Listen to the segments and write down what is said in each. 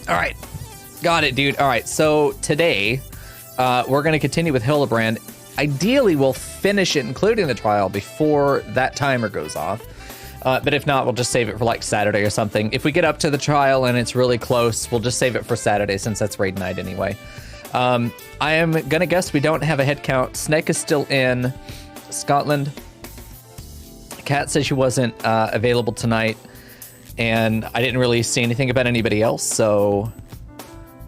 All right. Got it, dude. All right. So today, we're going to continue with Hildebrand. Ideally, we'll finish it, including the trial, before that timer goes off. But if not, we'll just save it for like Saturday or something. If we get up to the trial and it's really close, we'll just save it for Saturday since that's raid night anyway. I am going to guess we don't have a head count. Snake is still in Scotland. Kat said she wasn't available tonight. And I didn't really see anything about anybody else, so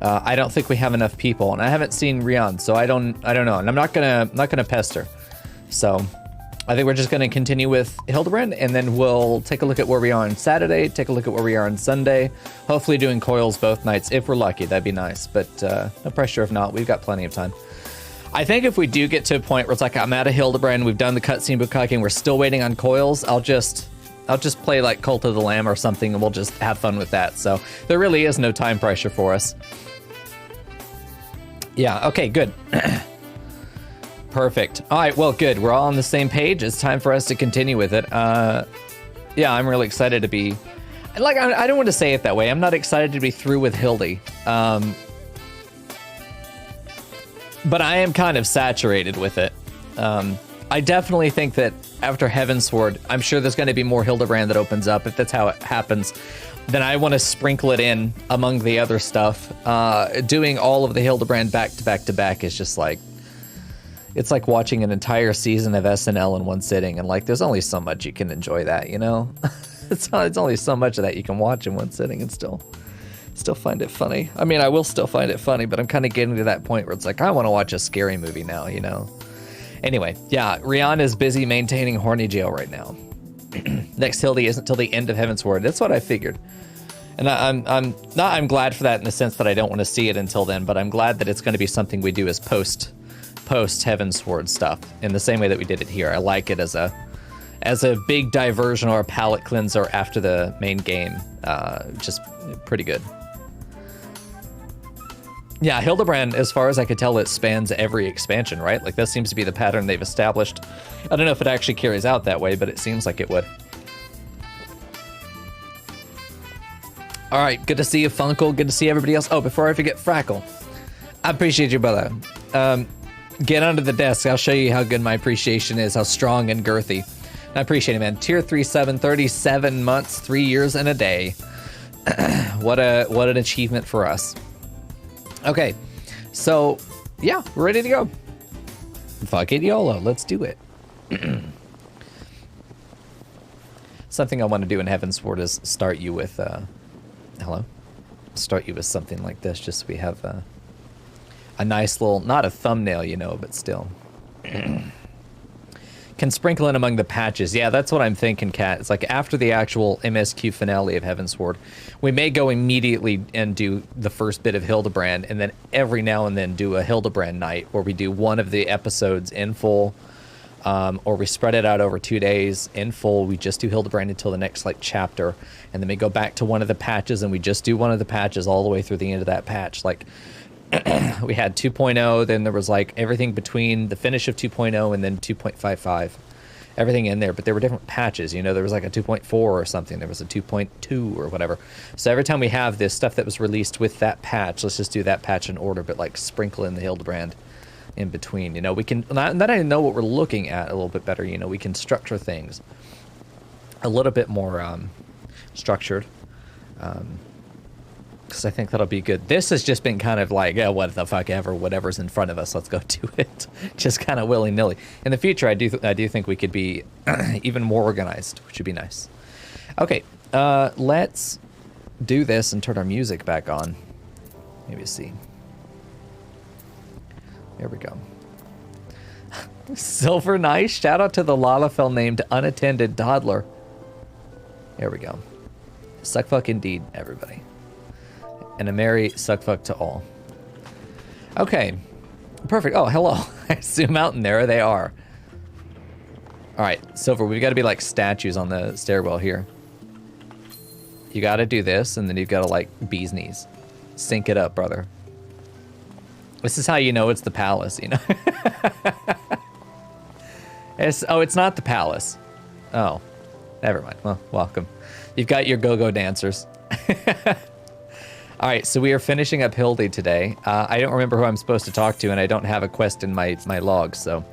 I don't think we have enough people. And I haven't seen Rian, so I don't know. And I'm not gonna pester. So I think we're just gonna continue with Hildebrand, and then we'll take a look at where we are on Saturday, take a look at where we are on Sunday. Hopefully doing coils both nights if we're lucky. That'd be nice, but no pressure if not. We've got plenty of time. I think if we do get to a point where it's like I'm out of Hildebrand, we've done the cutscene bukkake, and we're still waiting on coils, I'll just play like Cult of the Lamb or something, and we'll just have fun with that. So there really is no time pressure for us. Yeah, okay, good. Perfect. All right, well, good. We're all on the same page. It's time for us to continue with it. Yeah, I'm really excited to be... Like, I don't want to say it that way. I'm not excited to be through with Hildy. But I am kind of saturated with it. I definitely think that after Heavensward, I'm sure there's going to be more Hildebrand that opens up. If that's how it happens, then I want to sprinkle it in among the other stuff. Doing all of the Hildebrand back to back to back is just like, it's like watching an entire season of SNL in one sitting. And like, there's only so much you can enjoy that, you know? It's only so much of that you can watch in one sitting and still find it funny. I mean, I will still find it funny, but I'm kind of getting to that point where it's like, I want to watch a scary movie now, you know? Anyway, yeah, Rihanna is busy maintaining Horny Jail right now. Next Hildy isn't till the end of Heavensward. That's what I figured. And I'm glad for that in the sense that I don't want to see it until then, but I'm glad that it's going to be something we do as post Heavensward stuff in the same way that we did it here. I like it as a big diversion or a palate cleanser after the main game. Just pretty good. Yeah, Hildebrand, as far as I could tell, it spans every expansion, right? Like, that seems to be the pattern they've established. I don't know if it actually carries out that way, but it seems like it would. All right, good to see you, Funkle. Good to see everybody else. Oh, before I forget, Frackle. I appreciate you, brother. Get under the desk. I'll show you how good my appreciation is, how strong and girthy. I appreciate it, man. Tier 3-7, 37 months, 3 years and a day. What an achievement for us. Okay, so yeah, we're ready to go. Fuck it, YOLO, let's do it. Something I want to do in Heavensward is start you with, hello? Start you with something like this, just so we have a nice little, not a thumbnail, you know, but still. Can sprinkle in among the patches. Yeah, that's what I'm thinking, Kat. It's like after the actual MSQ finale of Heavensward, we may go immediately and do the first bit of Hildebrand, and then every now and then do a Hildebrand night where we do one of the episodes in full, or we spread it out over 2 days in full. We just do Hildebrand until the next like chapter, and then we go back to one of the patches and we just do one of the patches all the way through the end of that patch. Like we had 2.0, then there was like everything between the finish of 2.0 and then 2.55, everything in there, but there were different patches, you know, there was like a 2.4 or something, there was a 2.2 or whatever. So every time we have this stuff that was released with that patch, let's just do that patch in order, but like sprinkle in the Hildebrand in between, you know, we can, now that I know what we're looking at a little bit better, you know, we can structure things a little bit more structured, because I think that'll be good. This has just been kind of like, oh, what the fuck ever, whatever's in front of us, let's go do it. Just kind of willy-nilly. In the future, I do think we could be even more organized, which would be nice. Okay, let's do this and turn our music back on. Maybe see. There we go. Silver nice. Shout out to the Lalafell named unattended toddler. There we go. Suck fuck indeed, everybody. And a merry suck fuck to all. Okay, perfect. Oh, hello. I zoom out and there they are. All right, Silver, we've got to be like statues on the stairwell here. You got to do this, and then you've got to like bee's knees. Sync it up, brother. This is how you know it's the palace, you know? It's not the palace. Oh, never mind. Well, welcome. You've got your go-go dancers. All right, so we are finishing up Hildy today. I don't remember who I'm supposed to talk to, and I don't have a quest in my log, so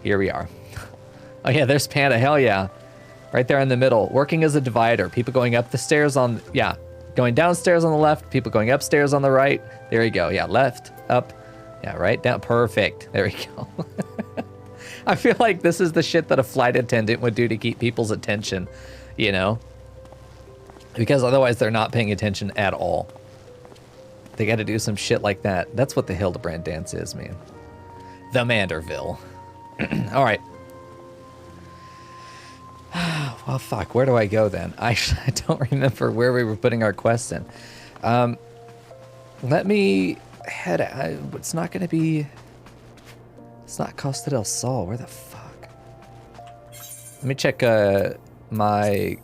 here we are. Oh yeah, there's Panda, hell yeah. Right there in the middle, working as a divider. People going up the stairs on, yeah, going downstairs on the left, people going upstairs on the right. There you go, yeah, left, up, yeah, right, down, perfect. There we go. I feel like this is the shit that a flight attendant would do to keep people's attention, you know? Because otherwise they're not paying attention at all. They got to do some shit like that. That's what the Hildebrand dance is, man. The Manderville. All right. Well, fuck. Where do I go then? I don't remember where we were putting our quests in. Let me head. It's not going to be. It's not Costa del Sol. Where the fuck? Let me check my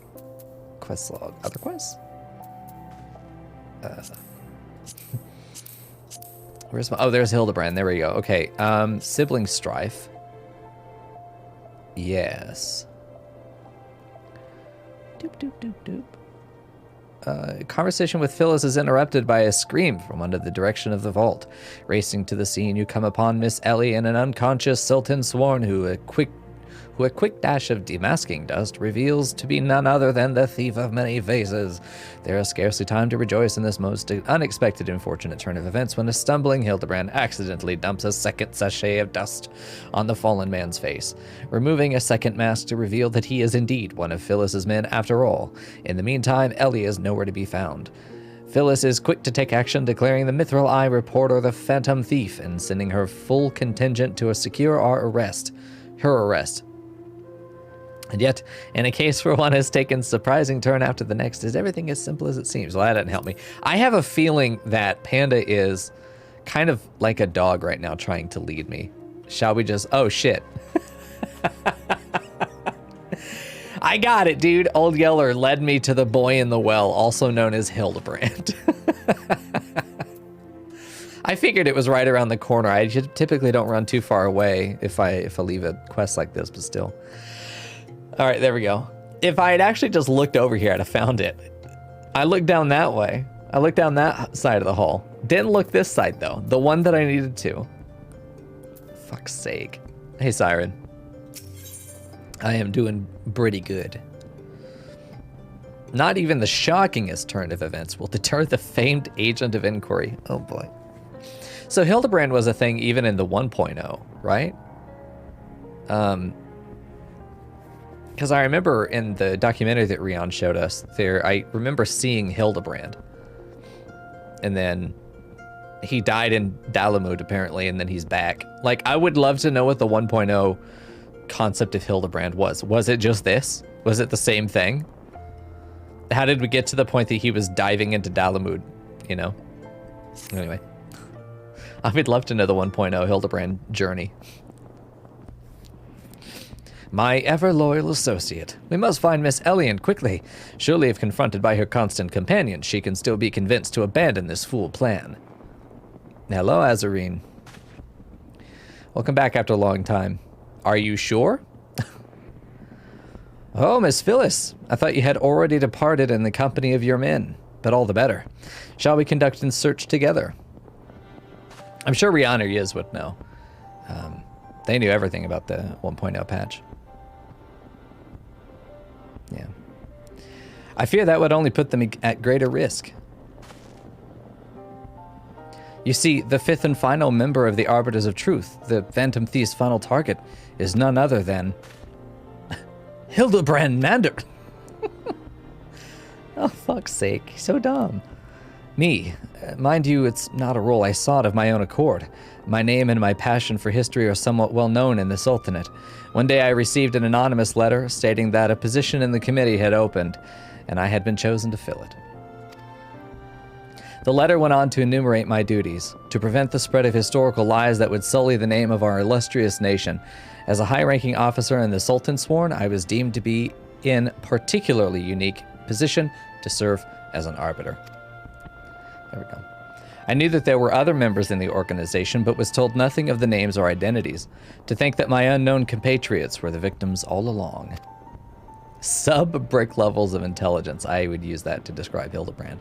quest log. Other quests? Where's my, oh, there's Hildebrand. There we go. Okay. Sibling strife. Yes. Doop, doop, doop, doop. Conversation with Phyllis is interrupted by a scream from under the direction of the vault. Racing to the scene, you come upon Miss Ellie and an unconscious Sultan Sworn who a quick dash of demasking dust reveals to be none other than the thief of many faces. There is scarcely time to rejoice in this most unexpected and fortunate turn of events when a stumbling Hildebrand accidentally dumps a second sachet of dust on the fallen man's face, removing a second mask to reveal that he is indeed one of Phyllis's men after all. In the meantime, Ellie is nowhere to be found. Phyllis is quick to take action, declaring the Mithril Eye reporter the phantom thief and sending her full contingent to secure her arrest. And yet, in a case where one has taken surprising turn after the next, is everything as simple as it seems? Well, that didn't help me. I have a feeling that Panda is kind of like a dog right now trying to lead me. Shall we just... Oh, shit. I got it, dude. Old Yeller led me to the boy in the well, also known as Hildebrand. I figured it was right around the corner. I typically don't run too far away if I leave a quest like this, but still... All right, there we go. If I had actually just looked over here, I'd have found it. I looked down that way. I looked down that side of the hall. Didn't look this side, though. The one that I needed to. Fuck's sake. Hey, Siren. I am doing pretty good. Not even the shockingest turn of events will deter the famed agent of inquiry. Oh, boy. So Hildebrand was a thing even in the 1.0, right? Because I remember in the documentary that Rion showed us, I remember seeing Hildebrand. And then he died in Dalamud, apparently, and then he's back. Like, I would love to know what the 1.0 concept of Hildebrand was. Was it just this? Was it the same thing? How did we get to the point that he was diving into Dalamud, you know? Anyway. I would love to know the 1.0 Hildebrand journey. My ever-loyal associate. We must find Miss Elian quickly. Surely if confronted by her constant companion, she can still be convinced to abandon this fool plan. Hello, Azarine. Welcome back after a long time. Are you sure? Oh, Miss Phyllis. I thought you had already departed in the company of your men, but all the better. Shall we conduct a search together? I'm sure Rihanna or Yiz would know. They knew everything about the 1.0 patch. Yeah. I fear that would only put them at greater risk. You see, the fifth and final member of the Arbiters of Truth, the Phantom Thief's final target, is none other than... Hildebrand Mander! Oh, fuck's sake. He's so dumb. Me. Mind you, it's not a role I sought of my own accord. My name and my passion for history are somewhat well known in the Sultanate. One day I received an anonymous letter stating that a position in the committee had opened, and I had been chosen to fill it. The letter went on to enumerate my duties, to prevent the spread of historical lies that would sully the name of our illustrious nation. As a high-ranking officer in the Sultan Sworn, I was deemed to be in particularly unique position to serve as an arbiter. There we go. I knew that there were other members in the organization, but was told nothing of the names or identities. To think that my unknown compatriots were the victims all along. Sub-brick levels of intelligence. I would use that to describe Hildebrand.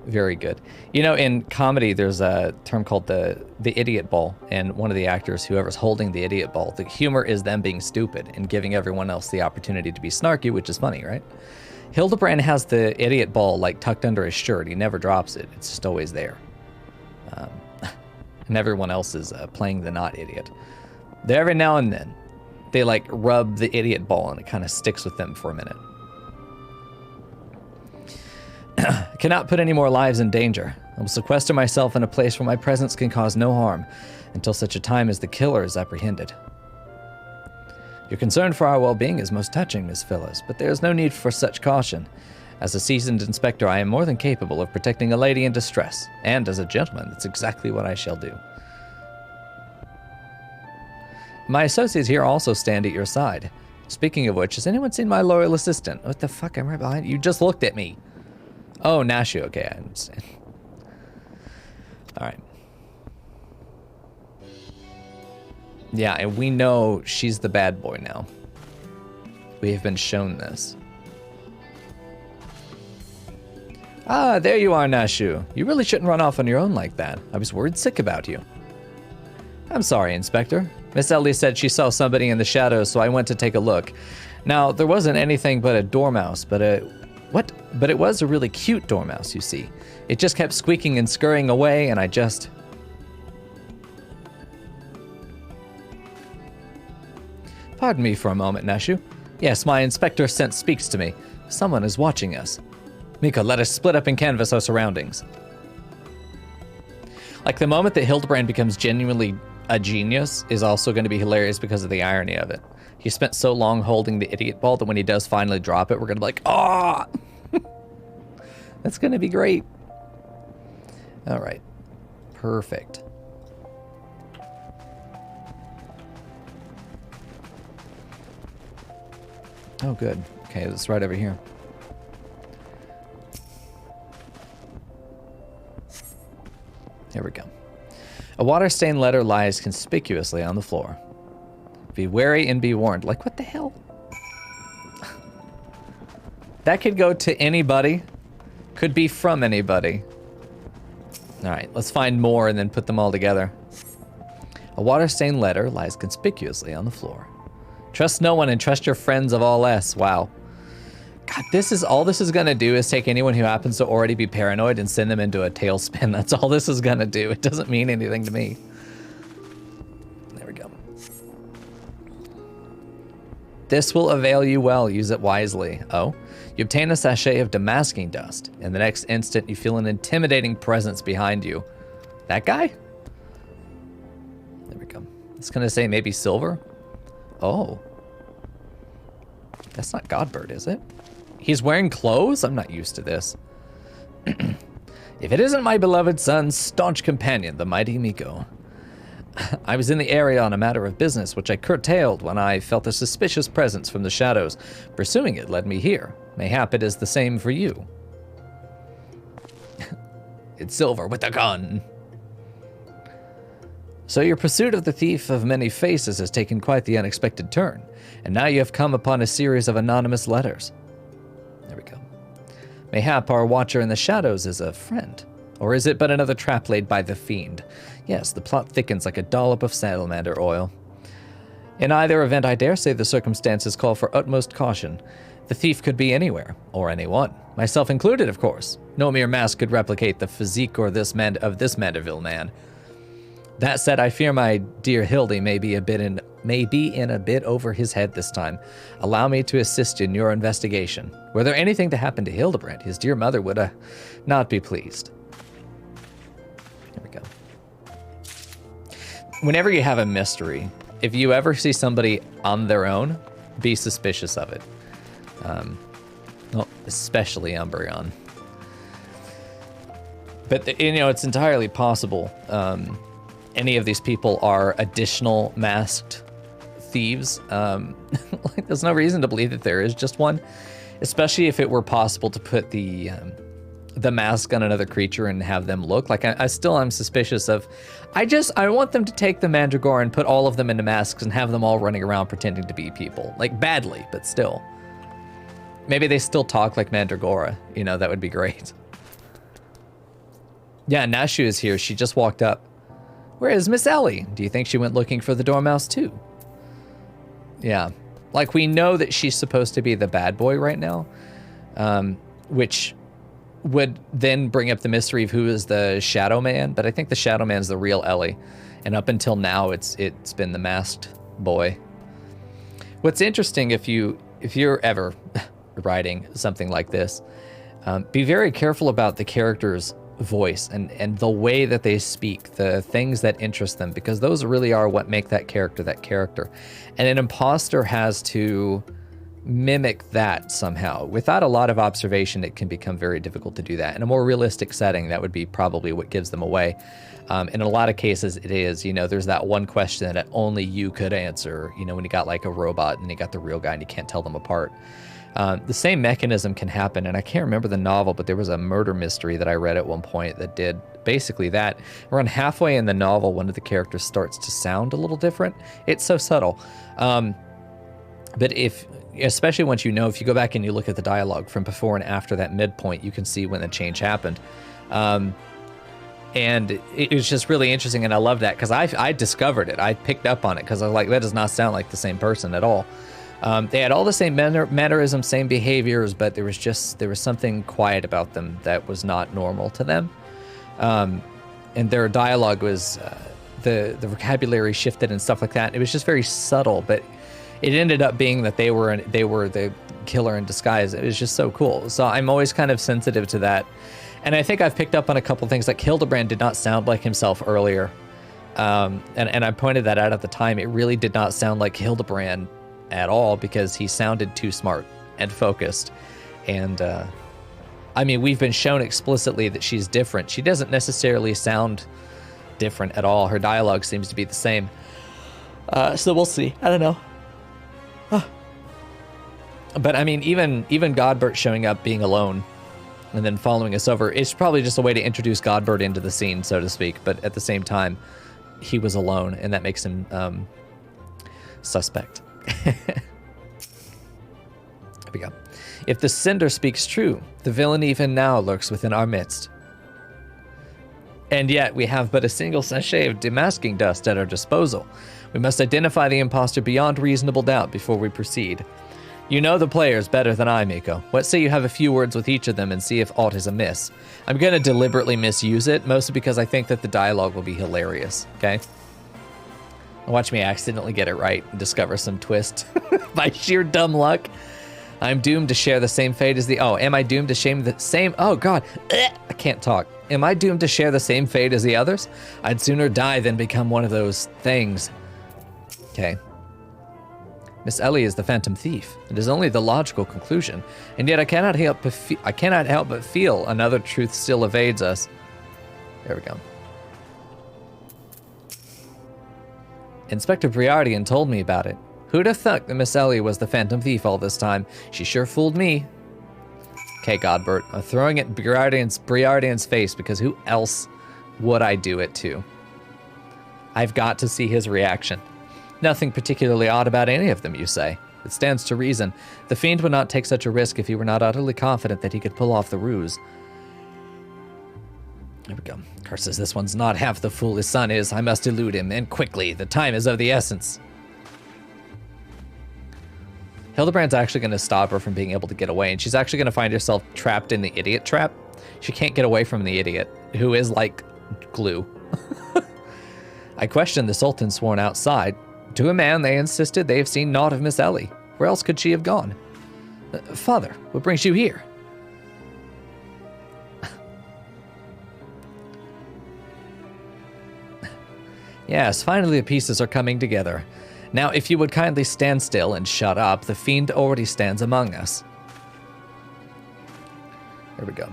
Very good. You know, in comedy, there's a term called the idiot ball, and one of the actors, whoever's holding the idiot ball, the humor is them being stupid and giving everyone else the opportunity to be snarky, which is funny, right? Hildebrand has the idiot ball like tucked under his shirt. He never drops it. It's just always there. And everyone else is playing the not idiot. There, every now and then, they like rub the idiot ball and it kind of sticks with them for a minute. I cannot put any more lives in danger. I will sequester myself in a place where my presence can cause no harm until such a time as the killer is apprehended. Your concern for our well-being is most touching, Miss Phyllis, but there is no need for such caution. As a seasoned inspector, I am more than capable of protecting a lady in distress, and as a gentleman, that's exactly what I shall do. My associates here also stand at your side. Speaking of which, has anyone seen my loyal assistant? What the fuck, I'm right behind you. You just looked at me. Oh, Nashu, okay, I understand. All right. Yeah, and we know she's the bad boy now. We have been shown this. Ah, there you are, Nashu. You really shouldn't run off on your own like that. I was worried sick about you. I'm sorry, Inspector. Miss Ellie said she saw somebody in the shadows, so I went to take a look. Now, there wasn't anything but a dormouse, but it was a really cute dormouse, you see. It just kept squeaking and scurrying away, and I just... Pardon me for a moment, Nashu. Yes, my inspector sense speaks to me. Someone is watching us. Mico, let us split up and canvass our surroundings. Like, the moment that Hildebrand becomes genuinely a genius is also going to be hilarious because of the irony of it. He spent so long holding the idiot ball that when he does finally drop it, we're going to be like, oh! That's going to be great. All right. Perfect. Oh, good. Okay, it's right over here. Here we go. A water-stained letter lies conspicuously on the floor. Be wary and be warned. Like, what the hell? That could go to anybody. Could be from anybody. All right, let's find more and then put them all together. A water-stained letter lies conspicuously on the floor. Trust no one and trust your friends of all S. Wow. God, this is all this is gonna do is take anyone who happens to already be paranoid and send them into a tailspin. That's all this is gonna do. It doesn't mean anything to me. There we go. This will avail you well. Use it wisely. Oh, you obtain a sachet of damasking dust. In the next instant, you feel an intimidating presence behind you. That guy? There we go. It's gonna say maybe silver. Oh. That's not Godbird, is it? He's wearing clothes? I'm not used to this. If it isn't my beloved son's staunch companion, the mighty Mico. I was in the area on a matter of business, which I curtailed when I felt a suspicious presence from the shadows. Pursuing it led me here. Mayhap it is the same for you. It's silver with a gun. So your pursuit of the thief of many faces has taken quite the unexpected turn, and now you have come upon a series of anonymous letters. There we go. Mayhap our watcher in the shadows is a friend, or is it but another trap laid by the fiend? Yes, the plot thickens like a dollop of salamander oil. In either event, I dare say the circumstances call for utmost caution. The thief could be anywhere, or anyone, myself included, of course. No mere mask could replicate the physique or of this Mandeville man. That said, I fear my dear Hildy may be in a bit over his head this time. Allow me to assist in your investigation. Were there anything to happen to Hildebrand, his dear mother would not be pleased. There we go. Whenever you have a mystery, if you ever see somebody on their own, be suspicious of it. Well, especially Umbreon. But, it's entirely possible. Any of these people are additional masked thieves. Like, there's no reason to believe that there is just one, especially if it were possible to put the mask on another creature and have them look like. I still am suspicious of. I want them to take the Mandragora and put all of them into masks and have them all running around pretending to be people, like badly, but still. Maybe they still talk like Mandragora. That would be great. Yeah, Nashu is here. She just walked up. Where is Miss Ellie? Do you think she went looking for the Dormouse too? Yeah. Like, we know that she's supposed to be the bad boy right now, which would then bring up the mystery of who is the Shadow Man, but I think the Shadow Man is the real Ellie, and up until now it's been the masked boy. What's interesting, if you're ever writing something like this, be very careful about the character's voice and the way that they speak, the things that interest them, because those really are what make that character. And an imposter has to mimic that somehow. Without a lot of observation, it can become very difficult to do that. In a more realistic setting, that would be probably what gives them away. In a lot of cases, it is, there's that one question that only you could answer, when you got like a robot and you got the real guy and you can't tell them apart. The same mechanism can happen, and I can't remember the novel, but there was a murder mystery that I read at one point that did basically that. Around halfway in the novel, one of the characters starts to sound a little different. It's so subtle. But especially once if you go back and you look at the dialogue from before and after that midpoint, you can see when the change happened. And it was just really interesting, and I love that because I discovered it. I picked up on it because I was like, that does not sound like the same person at all. They had all the same mannerisms, same behaviors, but there was something quiet about them that was not normal to them. And their dialogue was, the vocabulary shifted and stuff like that. It was just very subtle, but it ended up being that they were the killer in disguise. It was just so cool. So I'm always kind of sensitive to that. And I think I've picked up on a couple things, like Hildebrand did not sound like himself earlier. And I pointed that out at the time. It really did not sound like Hildebrand at all because he sounded too smart and focused. And we've been shown explicitly that she's different. She doesn't necessarily sound different at all. Her dialogue seems to be the same. So we'll see. I don't know. But even Godbert showing up being alone and then following us over, it's probably just a way to introduce Godbert into the scene, so to speak. But at the same time, he was alone, and that makes him suspect. Here we go. If the Cinder speaks true, the villain even now lurks within our midst. And yet we have but a single sachet of demasking dust at our disposal. We must identify the imposter beyond reasonable doubt before we proceed. You know the players better than I, Mico. What say you have a few words with each of them and see if aught is amiss? I'm going to deliberately misuse it, mostly because I think that the dialogue will be hilarious, okay? Watch me accidentally get it right and discover some twist by sheer dumb luck. I'm doomed to share the same fate as am I doomed to share the same... Oh, God. I can't talk. Am I doomed to share the same fate as the others? I'd sooner die than become one of those things. Okay. Miss Ellie is the Phantom Thief. It is only the logical conclusion, and yet I cannot help but feel another truth still evades us. There we go. Inspector Briardian told me about it. Who'd have thought that Miss Ellie was the Phantom Thief all this time? She sure fooled me. Okay, Godbert, I'm throwing it in Briardian's face because who else would I do it to? I've got to see his reaction. Nothing particularly odd about any of them, you say. It stands to reason. The Fiend would not take such a risk if he were not utterly confident that he could pull off the ruse. There we go. Curses, this one's not half the fool his son is. I must elude him, and quickly. The time is of the essence. Hildebrand's actually going to stop her from being able to get away, and she's actually going to find herself trapped in the idiot trap. She can't get away from the idiot, who is like glue. I questioned the Sultan sworn outside. To a man, they insisted they have seen naught of Miss Ellie. Where else could she have gone? Father, what brings you here? Yes, finally the pieces are coming together. Now, if you would kindly stand still and shut up, the Fiend already stands among us. There we go.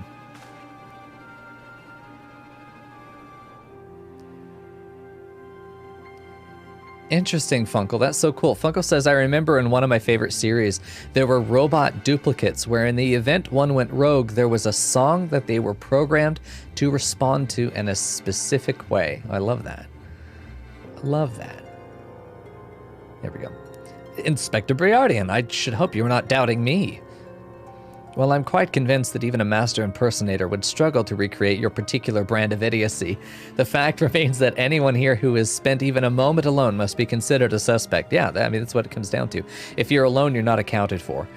Interesting, Funkel. That's so cool. Funkel says, I remember in one of my favorite series, there were robot duplicates where in the event one went rogue, there was a song that they were programmed to respond to in a specific way. I love that. I love that. There we go. Inspector Briardian, I should hope you're not doubting me. Well, I'm quite convinced that even a master impersonator would struggle to recreate your particular brand of idiocy. The fact remains that anyone here who has spent even a moment alone must be considered a suspect. Yeah, I mean, that's what it comes down to. If you're alone, you're not accounted for.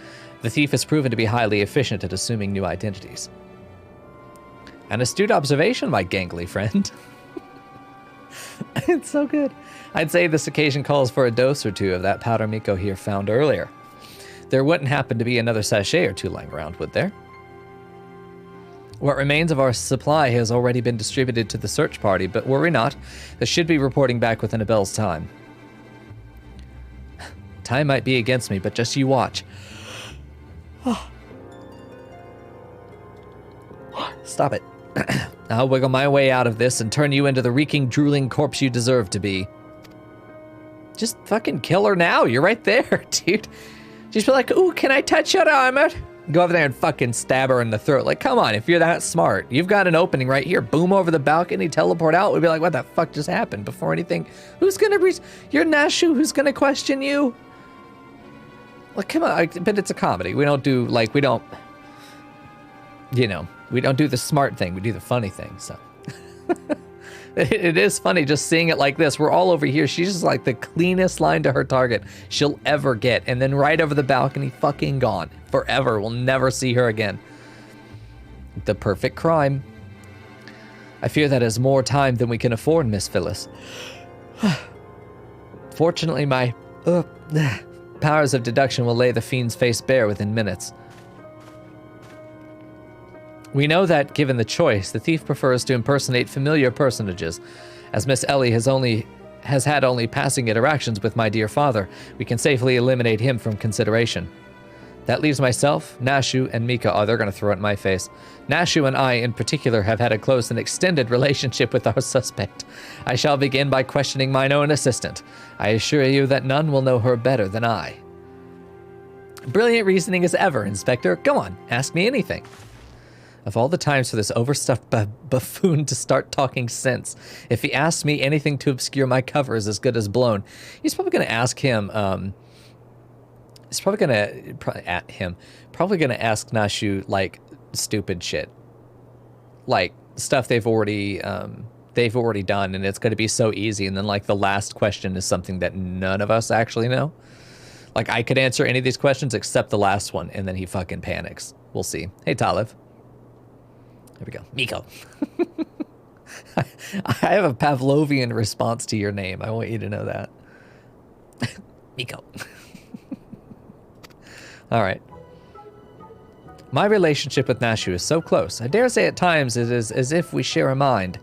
The thief has proven to be highly efficient at assuming new identities. An astute observation, my gangly friend. It's so good. I'd say this occasion calls for a dose or two of that powder Mico here found earlier. There wouldn't happen to be another sachet or two lying around, would there? What remains of our supply has already been distributed to the search party, but worry not, they should be reporting back within a bell's time. Time might be against me, but just you watch. Stop it. I'll wiggle my way out of this and turn you into the reeking, drooling corpse you deserve to be. Just fucking kill her now. You're right there, dude. Just be like, ooh, can I touch your armor? Go over there and fucking stab her in the throat. Like, come on, if you're that smart. You've got an opening right here. Boom over the balcony, teleport out. We'd be like, what the fuck just happened? Before anything, who's gonna you're Nashu, who's gonna question you? Like, come on, but it's a comedy. We don't do, like, we don't do the smart thing. We do the funny thing, so. It is funny just seeing it like this. We're all over here. She's just like the cleanest line to her target she'll ever get. And then right over the balcony, fucking gone. Forever. We'll never see her again. The perfect crime. I fear that is more time than we can afford, Miss Phyllis. Fortunately, my powers of deduction will lay the fiend's face bare within minutes. We know that, given the choice, the thief prefers to impersonate familiar personages. As Miss Ellie has had only passing interactions with my dear father, we can safely eliminate him from consideration. That leaves myself, Nashu, and Mico. Oh, they're going to throw it in my face. Nashu and I, in particular, have had a close and extended relationship with our suspect. I shall begin by questioning mine own assistant. I assure you that none will know her better than I. Brilliant reasoning as ever, Inspector. Go on, ask me anything. Of all the times for this overstuffed buffoon to start talking sense, if he asks me anything to obscure my cover is as good as blown. He's probably going to ask him, probably going to ask Nashu, like, stupid shit. Like, stuff they've already done, and it's going to be so easy, and then, like, the last question is something that none of us actually know. Like, I could answer any of these questions except the last one, and then he fucking panics. We'll see. Hey, Talev. There we go. Mico. I have a Pavlovian response to your name. I want you to know that. Mico. All right. My relationship with Nashu is so close. I dare say at times it is as if we share a mind.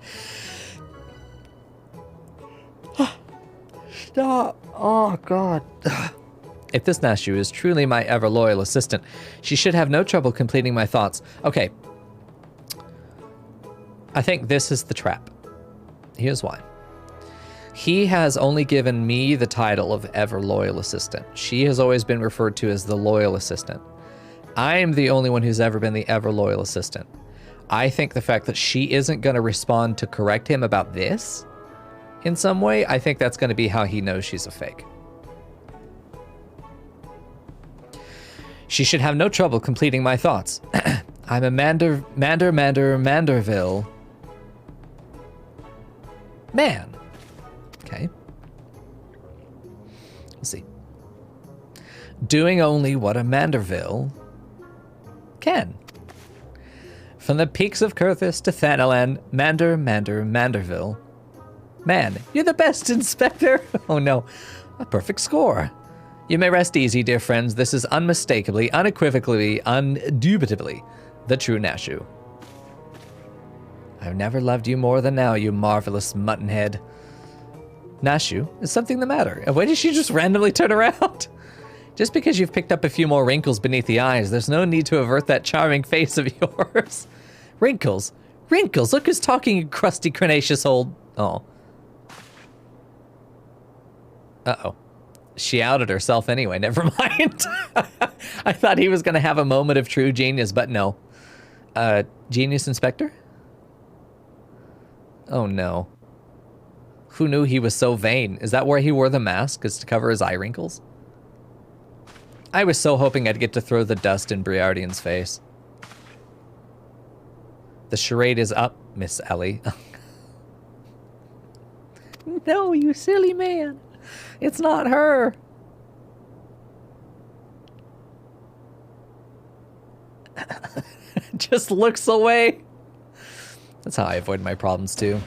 Stop. Oh, God. If this Nashu is truly my ever-loyal assistant, she should have no trouble completing my thoughts. Okay. I think this is the trap. Here's why. He has only given me the title of ever-loyal assistant. She has always been referred to as the loyal assistant. I am the only one who's ever been the ever-loyal assistant. I think the fact that she isn't going to respond to correct him about this in some way, I think that's going to be how he knows she's a fake. She should have no trouble completing my thoughts. I'm a Manderville man. Okay. Let's see. Doing only what a Manderville can. From the peaks of Kurthis to Thanalan, Manderville. Man, you're the best, Inspector. Oh no, a perfect score. You may rest easy, dear friends. This is unmistakably, unequivocally, undubitably the true Nashu. I've never loved you more than now, you marvelous muttonhead. Nashu, is something the matter? Why did she just randomly turn around? Just because you've picked up a few more wrinkles beneath the eyes, there's no need to avert that charming face of yours. Wrinkles? Wrinkles? Look who's talking, you crusty, carnaceous old... Oh. Uh-oh. She outed herself anyway, never mind. I thought he was going to have a moment of true genius, but no. Genius Inspector? Oh no. Who knew he was so vain? Is that where he wore the mask, is to cover his eye wrinkles? I was so hoping I'd get to throw the dust in Briardian's face. The charade is up, Miss Ellie. No, you silly man. It's not her. Just looks away. That's how I avoid my problems, too.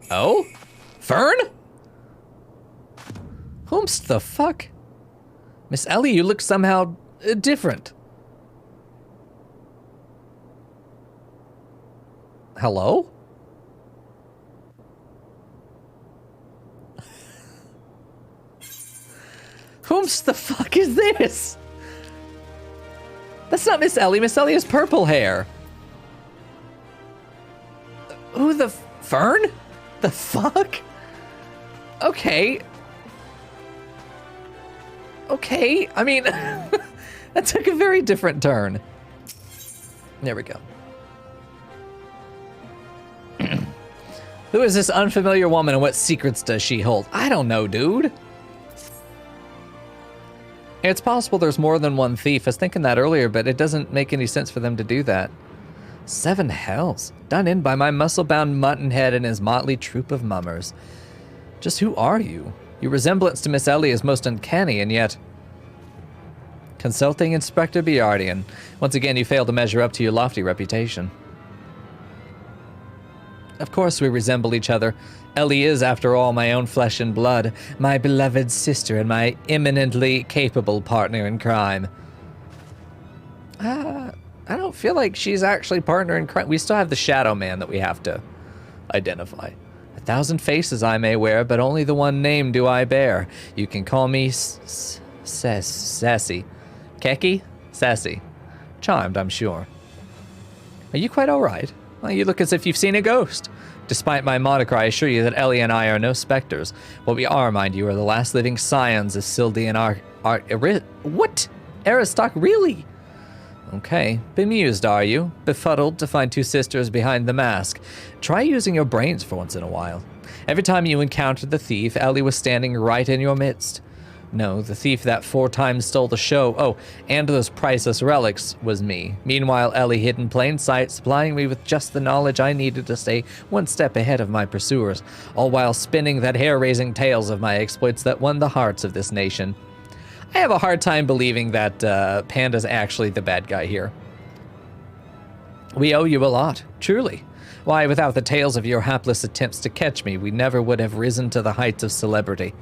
Oh? Fern? Whomst the fuck? Miss Ellie, you look somehow different. Hello? Whomst the fuck is this? That's not Miss Ellie. Miss Ellie has purple hair. Who the Fern? The fuck? Okay. Okay, I mean, that took a very different turn. There we go. Who is this unfamiliar woman and what secrets does she hold? I don't know, dude. It's possible there's more than one thief. I was thinking that earlier, but it doesn't make any sense for them to do that. 7 hells, done in by my muscle-bound muttonhead and his motley troop of mummers. Just who are you? Your resemblance to Miss Ellie is most uncanny, and yet... Consulting Inspector Bjardian. Once again, you fail to measure up to your lofty reputation. Of course we resemble each other. Ellie is, after all, my own flesh and blood, my beloved sister and my eminently capable partner in crime. I don't feel like she's actually partner in crime. We still have the Shadow Man that we have to identify. 1,000 faces I may wear, but only the one name do I bear. You can call me Sassy. Keki? Sassy. Charmed, I'm sure. Are you quite all right? Well, you look as if you've seen a ghost. Despite my moniker, I assure you that Ellie and I are no specters. What we are, mind you, are the last living scions of Sildi and what? Aristoc, really? Okay. Bemused, are you? Befuddled to find 2 sisters behind the mask. Try using your brains for once in a while. Every time you encountered the thief, Ellie was standing right in your midst. No, the thief that 4 times stole the show, oh, and those priceless relics, was me. Meanwhile, Ellie hid in plain sight, supplying me with just the knowledge I needed to stay one step ahead of my pursuers, all while spinning that hair-raising tales of my exploits that won the hearts of this nation. I have a hard time believing that Panda's actually the bad guy here. We owe you a lot, truly. Why, without the tales of your hapless attempts to catch me, we never would have risen to the heights of celebrity.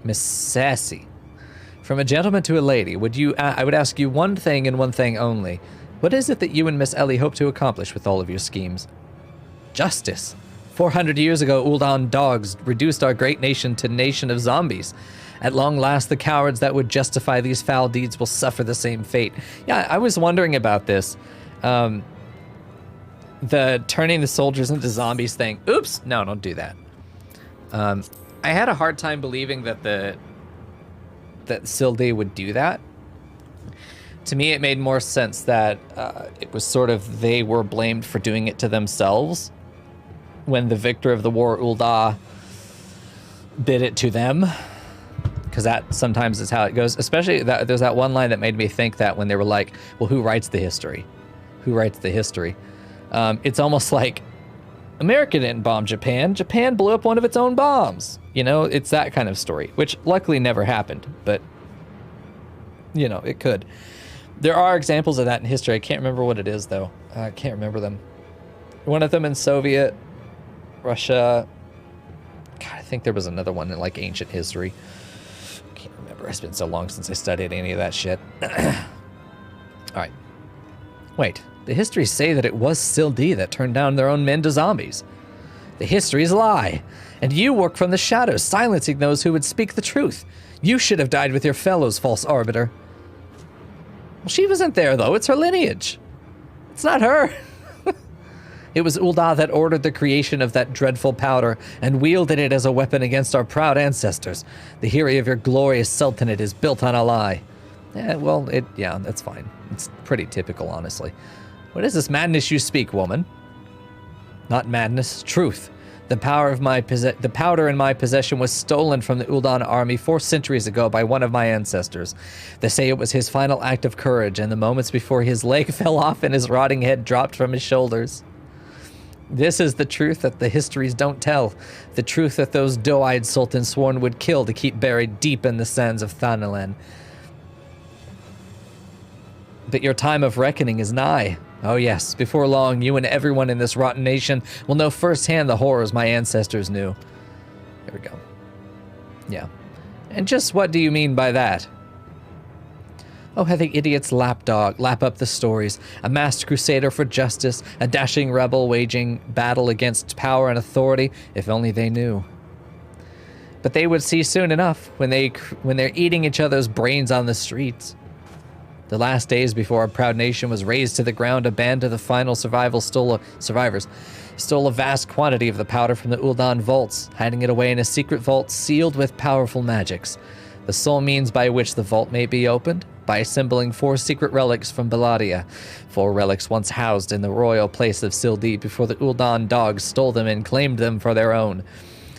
Miss Sassy, from a gentleman to a lady, I would ask you one thing and one thing only. What is it that you and Miss Ellie hope to accomplish with all of your schemes? Justice. 400 years ago, Uldan dogs reduced our great nation to a nation of zombies. At long last, the cowards that would justify these foul deeds will suffer the same fate. Yeah, I was wondering about this. The turning the soldiers into zombies thing. Oops, no, don't do that. I had a hard time believing that Sildi would do that. To me, it made more sense that it was sort of they were blamed for doing it to themselves when the victor of the war, Ulda, did it to them. Because that sometimes is how it goes. Especially, there's that one line that made me think that when they were like, well, who writes the history? Who writes the history? It's almost like America didn't bomb Japan. Japan blew up one of its own bombs. You know, it's that kind of story, which luckily never happened, but, you know, it could. There are examples of that in history. I can't remember what it is, though. I can't remember them. One of them in Soviet, Russia. God, I think there was another one in, like, ancient history. Can't remember. It's been so long since I studied any of that shit. All right. Wait. The histories say that it was Sildi that turned down their own men to zombies. The histories lie. And you work from the shadows, silencing those who would speak the truth. You should have died with your fellows, false arbiter. Well, she wasn't there, though. It's her lineage. It's not her. It was Ulda that ordered the creation of that dreadful powder and wielded it as a weapon against our proud ancestors. The hero of your glorious sultanate is built on a lie. Yeah, that's fine. It's pretty typical, honestly. What is this madness you speak, woman? Not madness, truth. The powder in my possession was stolen from the Ul'dah army 4 centuries ago by one of my ancestors. They say it was his final act of courage, and the moments before his leg fell off and his rotting head dropped from his shoulders. This is the truth that the histories don't tell. The truth that those doe-eyed sultans sworn would kill to keep buried deep in the sands of Thanalan. But your time of reckoning is nigh. Oh yes, before long, you and everyone in this rotten nation will know firsthand the horrors my ancestors knew. Here we go. Yeah. And just what do you mean by that? Oh, how the idiots lap up the stories. A masked crusader for justice, a dashing rebel waging battle against power and authority, if only they knew. But they would see soon enough when they're eating each other's brains on the streets. The last days before our proud nation was razed to the ground, a band of the final survivors stole a vast quantity of the powder from the Ul'dah vaults, hiding it away in a secret vault sealed with powerful magics. The sole means by which the vault may be opened, by assembling 4 secret relics from Belladia, 4 relics once housed in the royal place of Sildee before the Ul'dah dogs stole them and claimed them for their own.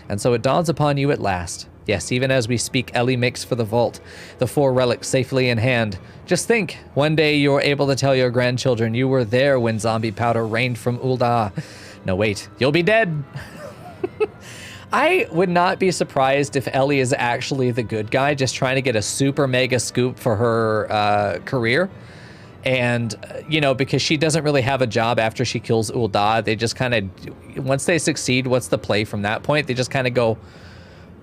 And so it dawns upon you at last. Yes, even as we speak, Ellie makes for the vault, the 4 relics safely in hand. Just think, one day you're able to tell your grandchildren you were there when zombie powder rained from Ul'dah. No, wait, you'll be dead. I would not be surprised if Ellie is actually the good guy, just trying to get a super mega scoop for her career. And, you know, because she doesn't really have a job after she kills Ul'dah, they just kind of, once they succeed, what's the play from that point? They just kind of go,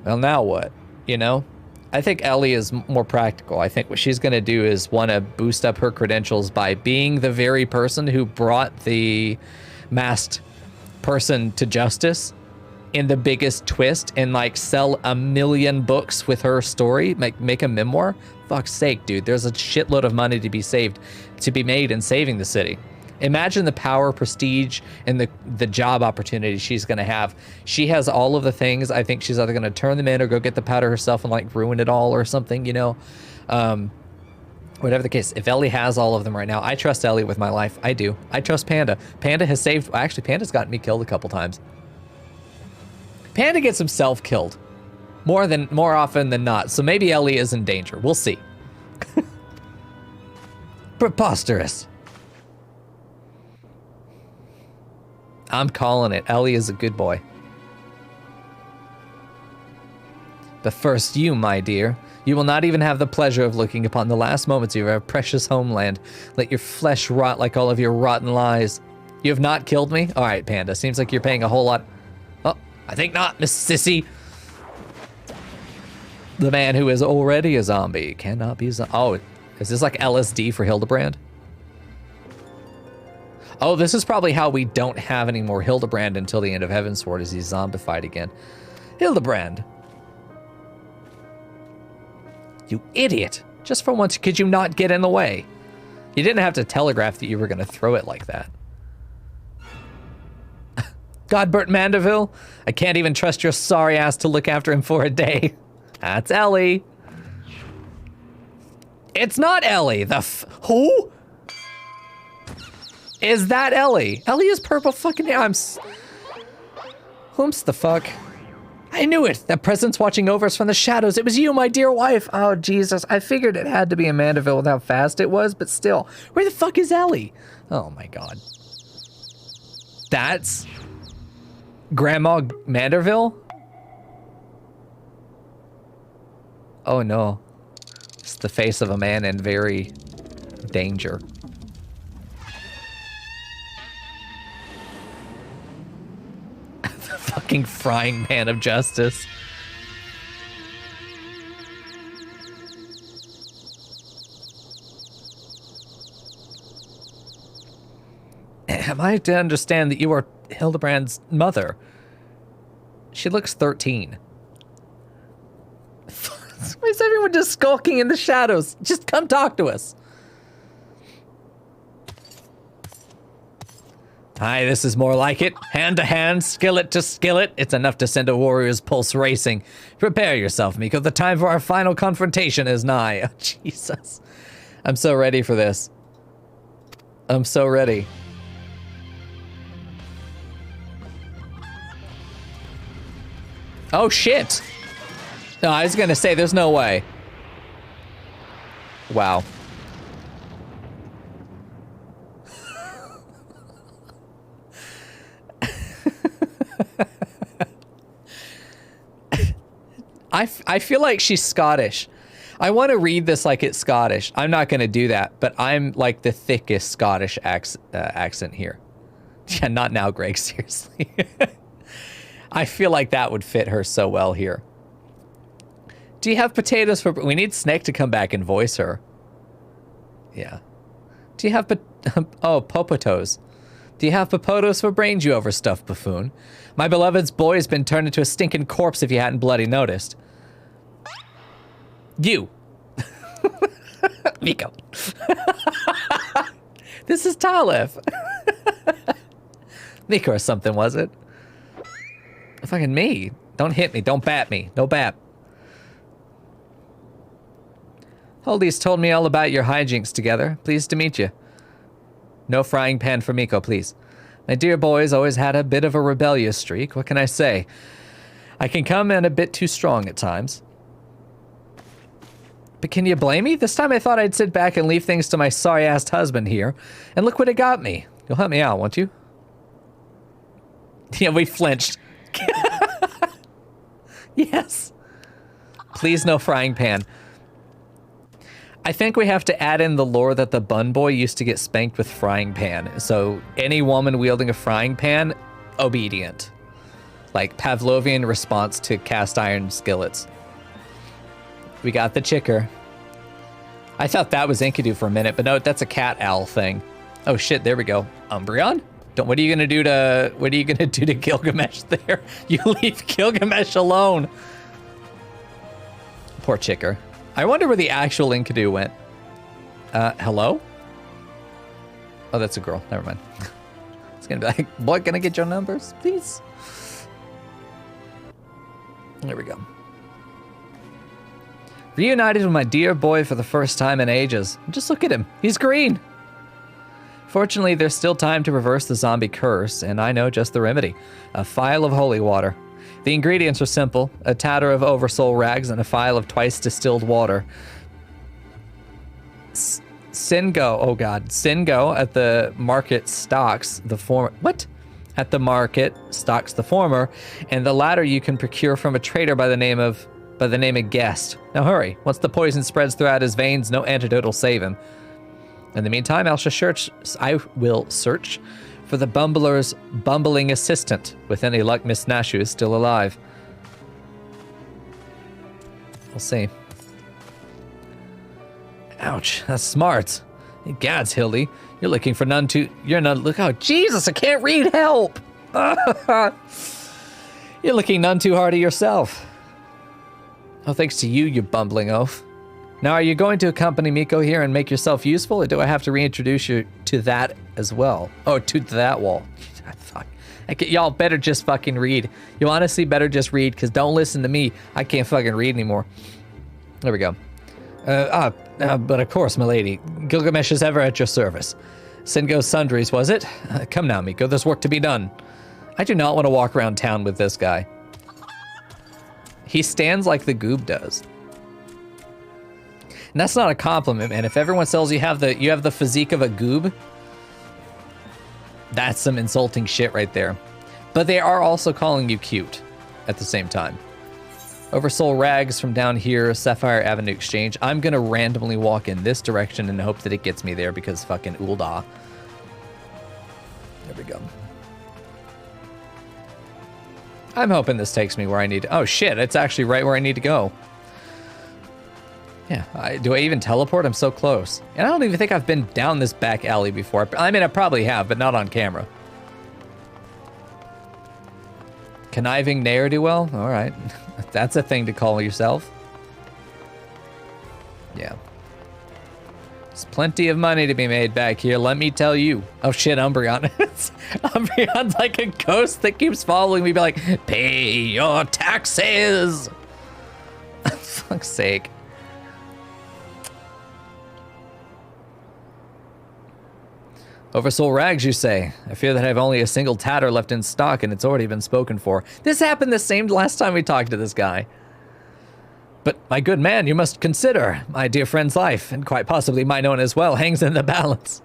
well, now what? You know? I think Ellie is more practical. I think what she's going to do is want to boost up her credentials by being the very person who brought the masked person to justice in the biggest twist and, like, sell 1 million books with her story, make a memoir. Fuck's sake, dude. There's a shitload of money to be made in saving the city. Imagine the power, prestige, and the job opportunity she's going to have. She has all of the things. I think she's either going to turn them in or go get the powder herself and, like, ruin it all or something, you know? Whatever the case, if Ellie has all of them right now, I trust Ellie with my life. I do. I trust Panda. Panda has saved... Actually, Panda's gotten me killed a couple times. Panda gets himself killed more often than not, so maybe Ellie is in danger. We'll see. Preposterous. I'm calling it. Ellie is a good boy. But first, you, my dear, you will not even have the pleasure of looking upon the last moments of your precious homeland. Let your flesh rot like all of your rotten lies. You have not killed me? All right, Panda. Seems like you're paying a whole lot. Oh, I think not, Miss Sissy. The man who is already a zombie cannot be a zombie. Oh, is this like LSD for Hildebrand? Oh, this is probably how we don't have any more Hildebrand until the end of Heavensward, as he's zombified again. Hildebrand. You idiot. Just for once, could you not get in the way? You didn't have to telegraph that you were going to throw it like that. Godbert Mandeville, I can't even trust your sorry ass to look after him for a day. That's Ellie. It's not Ellie. Who? Is that Ellie? Ellie is purple fucking hair. Whomst the fuck? I knew it. That presence watching over us from the shadows. It was you, my dear wife. Oh, Jesus. I figured it had to be a Mandeville with how fast it was, but still. Where the fuck is Ellie? Oh, my God. That's Grandma Manderville? Oh, no. It's the face of a man in very danger. Fucking frying pan of justice. Am I to understand that you are Hildebrand's mother? She looks 13. Why is everyone just skulking in the shadows? Just come talk to us. Aye, this is more like it. Hand to hand, skillet to skillet. It's enough to send a warrior's pulse racing. Prepare yourself, Mico. The time for our final confrontation is nigh. Oh, Jesus. I'm so ready for this. I'm so ready. Oh, shit. No, I was gonna say, there's no way. Wow. I feel like she's Scottish. I want to read this like it's Scottish. I'm not going to do that, but I'm like the thickest Scottish accent here. Yeah, not now, Greg, seriously. I feel like that would fit her so well here. Do you have potatoes for... We need Snake to come back and voice her. Yeah. Do you have... Oh, popotos. Do you have popotos for brains, you overstuffed buffoon? My beloved's boy has been turned into a stinking corpse if you hadn't bloody noticed. You. Mico. This is Talif. Mico or something, was it? Fucking me. Don't hit me. Don't bat me. No bat. Holdy's told me all about your hijinks together. Pleased to meet you. No frying pan for Mico, please. My dear boy's always had a bit of a rebellious streak. What can I say? I can come in a bit too strong at times. But can you blame me? This time I thought I'd sit back and leave things to my sorry-assed husband here. And look what it got me. You'll help me out, won't you? Yeah, we flinched. Yes. Please no frying pan. I think we have to add in the lore that the bun boy used to get spanked with frying pan. So any woman wielding a frying pan, obedient. Like Pavlovian response to cast iron skillets. We got the chicker. I thought that was Enkidu for a minute, but no, that's a cat owl thing. Oh shit, there we go. Umbreon? What are you gonna do to Gilgamesh there? You leave Gilgamesh alone. Poor chicker. I wonder where the actual Enkidu went. Hello? Oh, that's a girl. Never mind. It's gonna be like, boy, can I get your numbers, please? There we go. Reunited with my dear boy for the first time in ages. Just look at him. He's green. Fortunately, there's still time to reverse the zombie curse, and I know just the remedy. A phial of holy water. The ingredients are simple. A tatter of oversoul rags and a phial of twice distilled water. Singo, oh god. Singo at the market stocks the former. What? At the market stocks the former, and the latter you can procure from a trader by the name of Guest. Now hurry. Once the poison spreads throughout his veins, no antidote will save him. In the meantime, I will search for the bumbler's bumbling assistant. With any luck, Miss Nashu is still alive. We'll see. Ouch, that's smart. Gads, Hildy, you're looking for none too... You're none... Look, oh, Jesus, I can't read, help! You're looking none too hard at yourself. Oh, thanks to you, you bumbling oaf. Now, are you going to accompany Mico here and make yourself useful, or do I have to reintroduce you to that as well? Oh, to that wall. Fuck. Y'all better just fucking read. You honestly better just read, because don't listen to me. I can't fucking read anymore. There we go. But of course, milady. Gilgamesh is ever at your service. Singo's sundries, was it? Come now, Mico, there's work to be done. I do not want to walk around town with this guy. He stands like the goob does. And that's not a compliment, man. If everyone tells you have the physique of a goob, that's some insulting shit right there. But they are also calling you cute at the same time. Oversoul rags from down here, Sapphire Avenue Exchange. I'm gonna randomly walk in this direction and hope that it gets me there because fucking Ulda. There we go. I'm hoping this takes me where I need to. Oh shit, it's actually right where I need to go. Yeah, do I even teleport? I'm so close. And I don't even think I've been down this back alley before. I mean, I probably have, but not on camera. Conniving ne'er-do-well? All right. That's a thing to call yourself. Yeah. There's plenty of money to be made back here, let me tell you. Oh shit, Umbreon. Umbreon's like a ghost that keeps following me, be like, pay your taxes! Fuck's sake. Oversold rags, you say? I fear that I have only a single tatter left in stock, and it's already been spoken for. This happened the same last time we talked to this guy. But, my good man, you must consider my dear friend's life, and quite possibly mine own as well, hangs in the balance.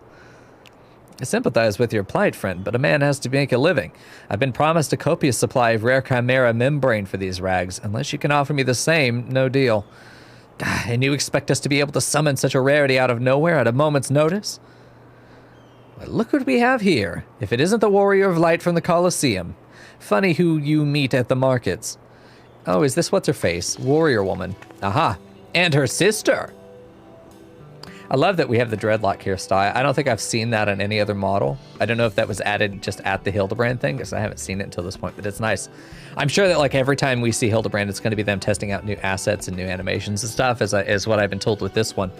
I sympathize with your plight, friend, but a man has to make a living. I've been promised a copious supply of rare chimera membrane for these rags. Unless you can offer me the same, no deal. And you expect us to be able to summon such a rarity out of nowhere at a moment's notice? Well, look what we have here. If it isn't the Warrior of Light from the Colosseum. Funny who you meet at the markets. Oh, is this what's-her-face? Warrior woman. Aha. And her sister. I love that we have the dreadlock hairstyle. I don't think I've seen that on any other model. I don't know if that was added just at the Hildebrand thing, because I haven't seen it until this point, but it's nice. I'm sure that like every time we see Hildebrand, it's going to be them testing out new assets and new animations and stuff, as what I've been told with this one.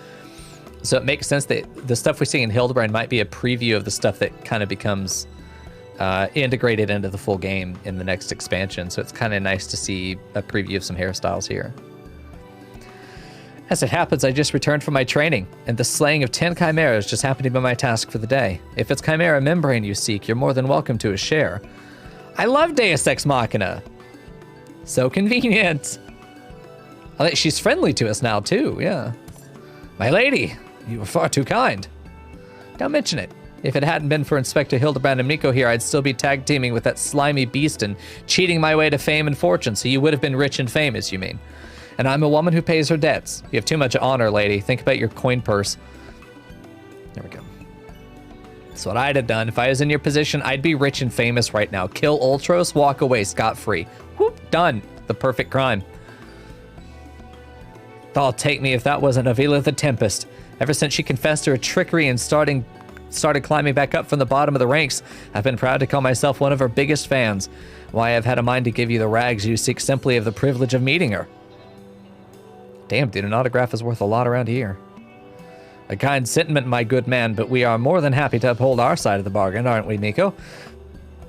So it makes sense that the stuff we see in Hildebrand might be a preview of the stuff that kind of becomes integrated into the full game in the next expansion. So it's kind of nice to see a preview of some hairstyles here. As it happens, I just returned from my training, and the slaying of 10 chimeras just happened to be my task for the day. If it's chimera membrane you seek, you're more than welcome to a share. I love Deus Ex Machina. So convenient. I think she's friendly to us now, too, yeah. My lady, you were far too kind. Don't mention it. If it hadn't been for Inspector Hildebrand and Mico here, I'd still be tag teaming with that slimy beast and cheating my way to fame and fortune, so you would have been rich and famous, you mean. And I'm a woman who pays her debts. You have too much honor, lady. Think about your coin purse. There we go. That's what I'd have done. If I was in your position, I'd be rich and famous right now. Kill Ultros, walk away scot-free. Whoop, done. The perfect crime. Oh, take me if that wasn't Avila the Tempest. Ever since she confessed to her trickery and started climbing back up from the bottom of the ranks, I've been proud to call myself one of her biggest fans. Why, I've had a mind to give you the rags you seek simply of the privilege of meeting her. Damn, dude, an autograph is worth a lot around here. A kind sentiment, my good man, but we are more than happy to uphold our side of the bargain, aren't we, Mico?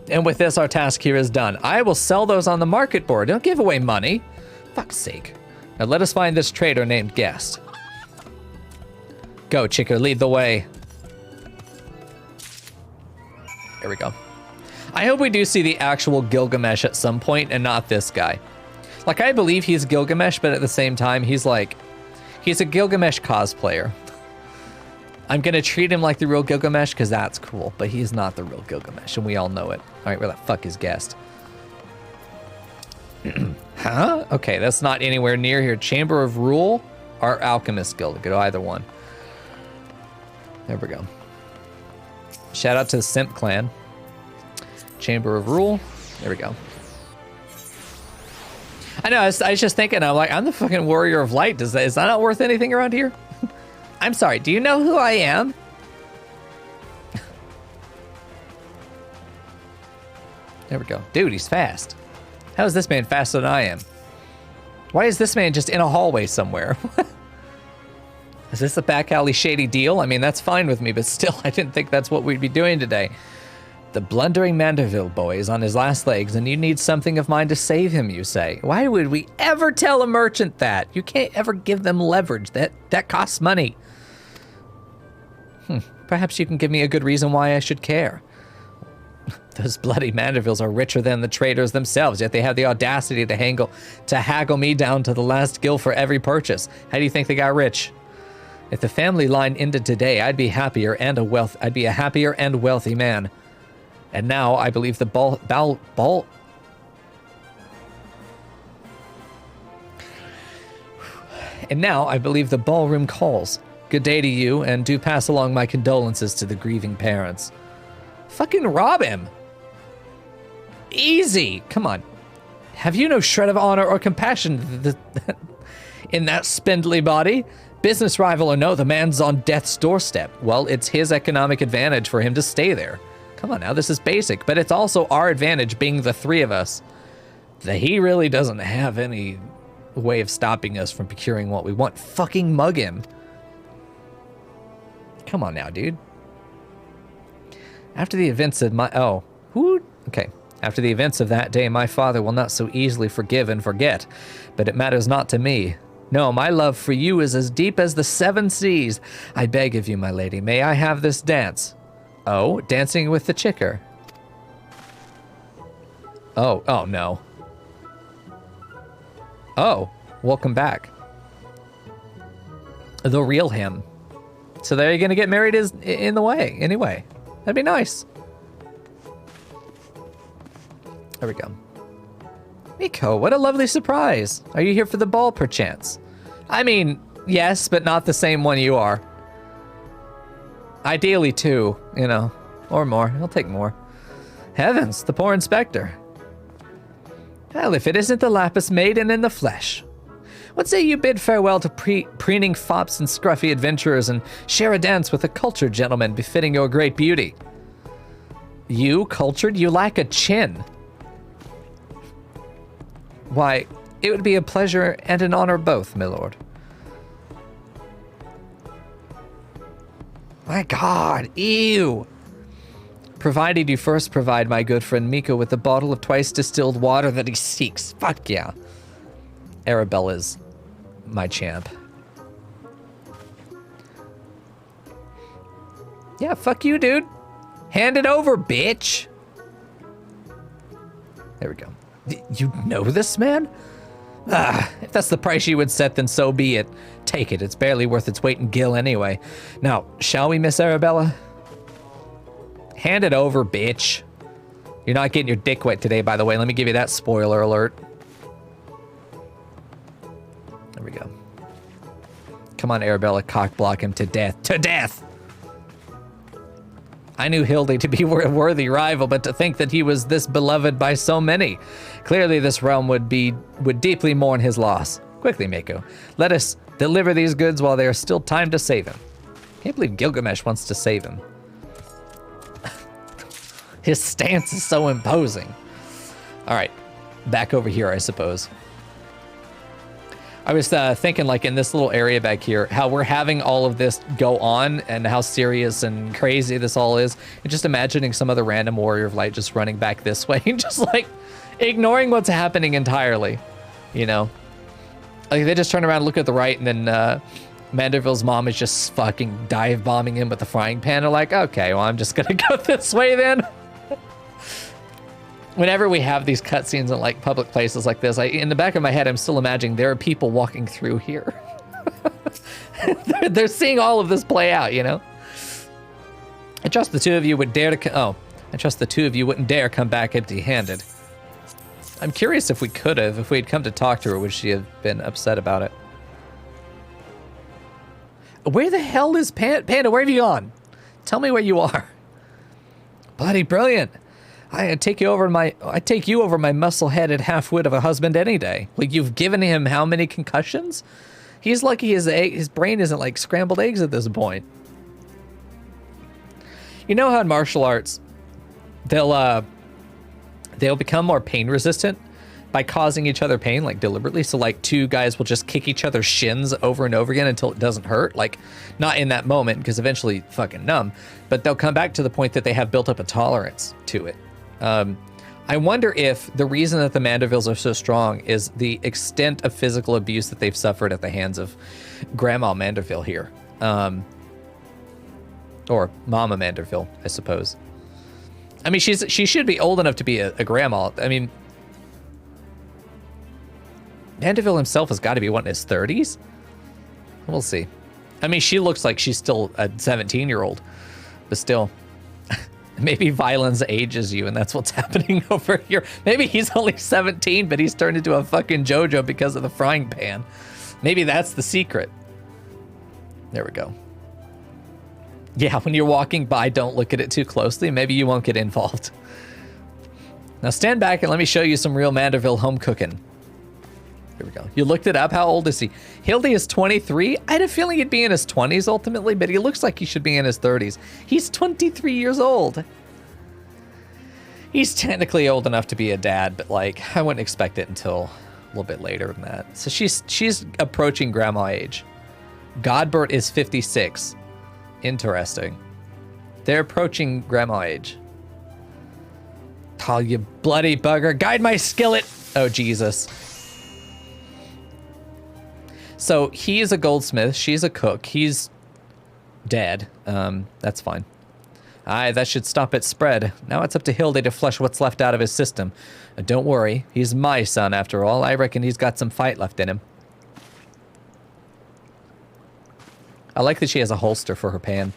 And with this, our task here is done. I will sell those on the market board. Don't give away money. Fuck's sake. Now let us find this trader named Guest. Go, Chicker, lead the way. There we go. I hope we do see the actual Gilgamesh at some point and not this guy. Like, I believe he's Gilgamesh, but at the same time, he's a Gilgamesh cosplayer. I'm going to treat him like the real Gilgamesh because that's cool, but he's not the real Gilgamesh, and we all know it. All right, where the fuck is Guest? Huh? Okay, that's not anywhere near here. Chamber of Rule or Alchemist Guild. Go either one. There we go. Shout out to the Simp Clan. Chamber of Rule. There we go. I know, I was just thinking, I'm like, I'm the fucking Warrior of Light. Is that not worth anything around here? I'm sorry, do you know who I am? There we go. Dude, he's fast. How is this man faster than I am? Why is this man just in a hallway somewhere? Is this a back alley shady deal? I mean, that's fine with me, but still, I didn't think that's what we'd be doing today. The blundering Manderville boy is on his last legs, and you need something of mine to save him, you say. Why would we ever tell a merchant that? You can't ever give them leverage. That costs money. Perhaps you can give me a good reason why I should care. Those bloody Mandervilles are richer than the traders themselves, yet they have the audacity to haggle me down to the last gil for every purchase. How do you think they got rich? If the family line ended today, I'd be a happier and wealthy man. And now I believe the ballroom calls. Good day to you, and do pass along my condolences to the grieving parents. Fucking rob him. Easy. Come on. Have you no shred of honor or compassion in that spindly body? Business rival or no, the man's on death's doorstep. Well, it's his economic advantage for him to stay there. Come on now, this is basic, but it's also our advantage being the three of us. That he really doesn't have any way of stopping us from procuring what we want. Fucking mug him. Come on now, dude. After the events of After the events of that day, my father will not so easily forgive and forget, but it matters not to me. No, my love for you is as deep as the seven seas. I beg of you, my lady, may I have this dance? Oh, dancing with the chicker. Oh no. Oh, welcome back. The real him. So they're gonna get married in the way, anyway. That'd be nice. There we go. Mico, what a lovely surprise. Are you here for the ball, perchance? I mean, yes, but not the same one you are. Ideally two, you know, or more. I'll take more. Heavens, the poor inspector. Well, if it isn't the Lapis maiden in the flesh. What say you bid farewell to preening fops and scruffy adventurers and share a dance with a cultured gentleman befitting your great beauty? You, cultured? You lack a chin. Why, it would be a pleasure and an honor both, my lord. My God, ew. Provided you first provide my good friend Mico with the bottle of twice distilled water that he seeks. Fuck yeah. Arabella's my champ. Yeah, fuck you, dude. Hand it over, bitch. There we go. You know this man? Ah, if that's the price you would set, then so be it. Take it. It's barely worth its weight in gil anyway. Now, shall we, Miss Arabella? Hand it over, bitch. You're not getting your dick wet today, by the way. Let me give you that spoiler alert. There we go. Come on, Arabella, cock block him to death. To death! I knew Hildy to be a worthy rival, but to think that he was this beloved by so many. Clearly this realm would deeply mourn his loss. Quickly, Mico, let us deliver these goods while there is still time to save him. Can't believe Gilgamesh wants to save him. His stance is so imposing. All right, back over here, I suppose. I was thinking, like, in this little area back here, how we're having all of this go on and how serious and crazy this all is. And just imagining some other random warrior of light just running back this way and just, like, ignoring what's happening entirely, you know? Like, they just turn around and look at the right, and then Manderville's mom is just fucking dive-bombing him with the frying pan. They're like, okay, well, I'm just gonna go this way then. Whenever we have these cutscenes in like public places like this, in the back of my head, I'm still imagining there are people walking through here. they're seeing all of this play out, you know? I trust the two of you would dare to I trust the two of you wouldn't dare come back empty-handed. I'm curious if we could have, if we had come to talk to her, would she have been upset about it? Where the hell is Panda? Where have you gone? Tell me where you are. Bloody brilliant. I take you over my muscle-headed half-wit of a husband any day. Like, you've given him how many concussions? He's lucky his brain isn't like scrambled eggs at this point. You know how in martial arts, they'll become more pain-resistant by causing each other pain, like deliberately. So like two guys will just kick each other's shins over and over again until it doesn't hurt. Like, not in that moment, because eventually fucking numb, but they'll come back to the point that they have built up a tolerance to it. I wonder if the reason that the Mandervilles are so strong is the extent of physical abuse that they've suffered at the hands of Grandma Manderville here. Or Mama Manderville, I suppose. I mean, she should be old enough to be a grandma. I mean, Manderville himself has got to be, what, in his 30s? We'll see. I mean, she looks like she's still a 17-year-old, but still. Maybe violence ages you, and that's what's happening over here. Maybe he's only 17, but he's turned into a fucking JoJo because of the frying pan. Maybe that's the secret. There we go. Yeah, when you're walking by, don't look at it too closely. Maybe you won't get involved. Now stand back and let me show you some real Manderville home cooking. Here we go. You looked it up. How old is he? Hildy is 23. I had a feeling he'd be in his 20s ultimately, but he looks like he should be in his 30s. He's 23 years old. He's technically old enough to be a dad, but like, I wouldn't expect it until a little bit later than that. So she's approaching grandma age. Godbert is 56. Interesting. They're approaching grandma age. Oh, you bloody bugger. Guide my skillet. Oh, Jesus. So he is a goldsmith. She's a cook. He's dead. That's fine. Aye, that should stop its spread. Now it's up to Hilde to flush what's left out of his system. Don't worry, he's my son after all. I reckon he's got some fight left in him. I like that she has a holster for her pan.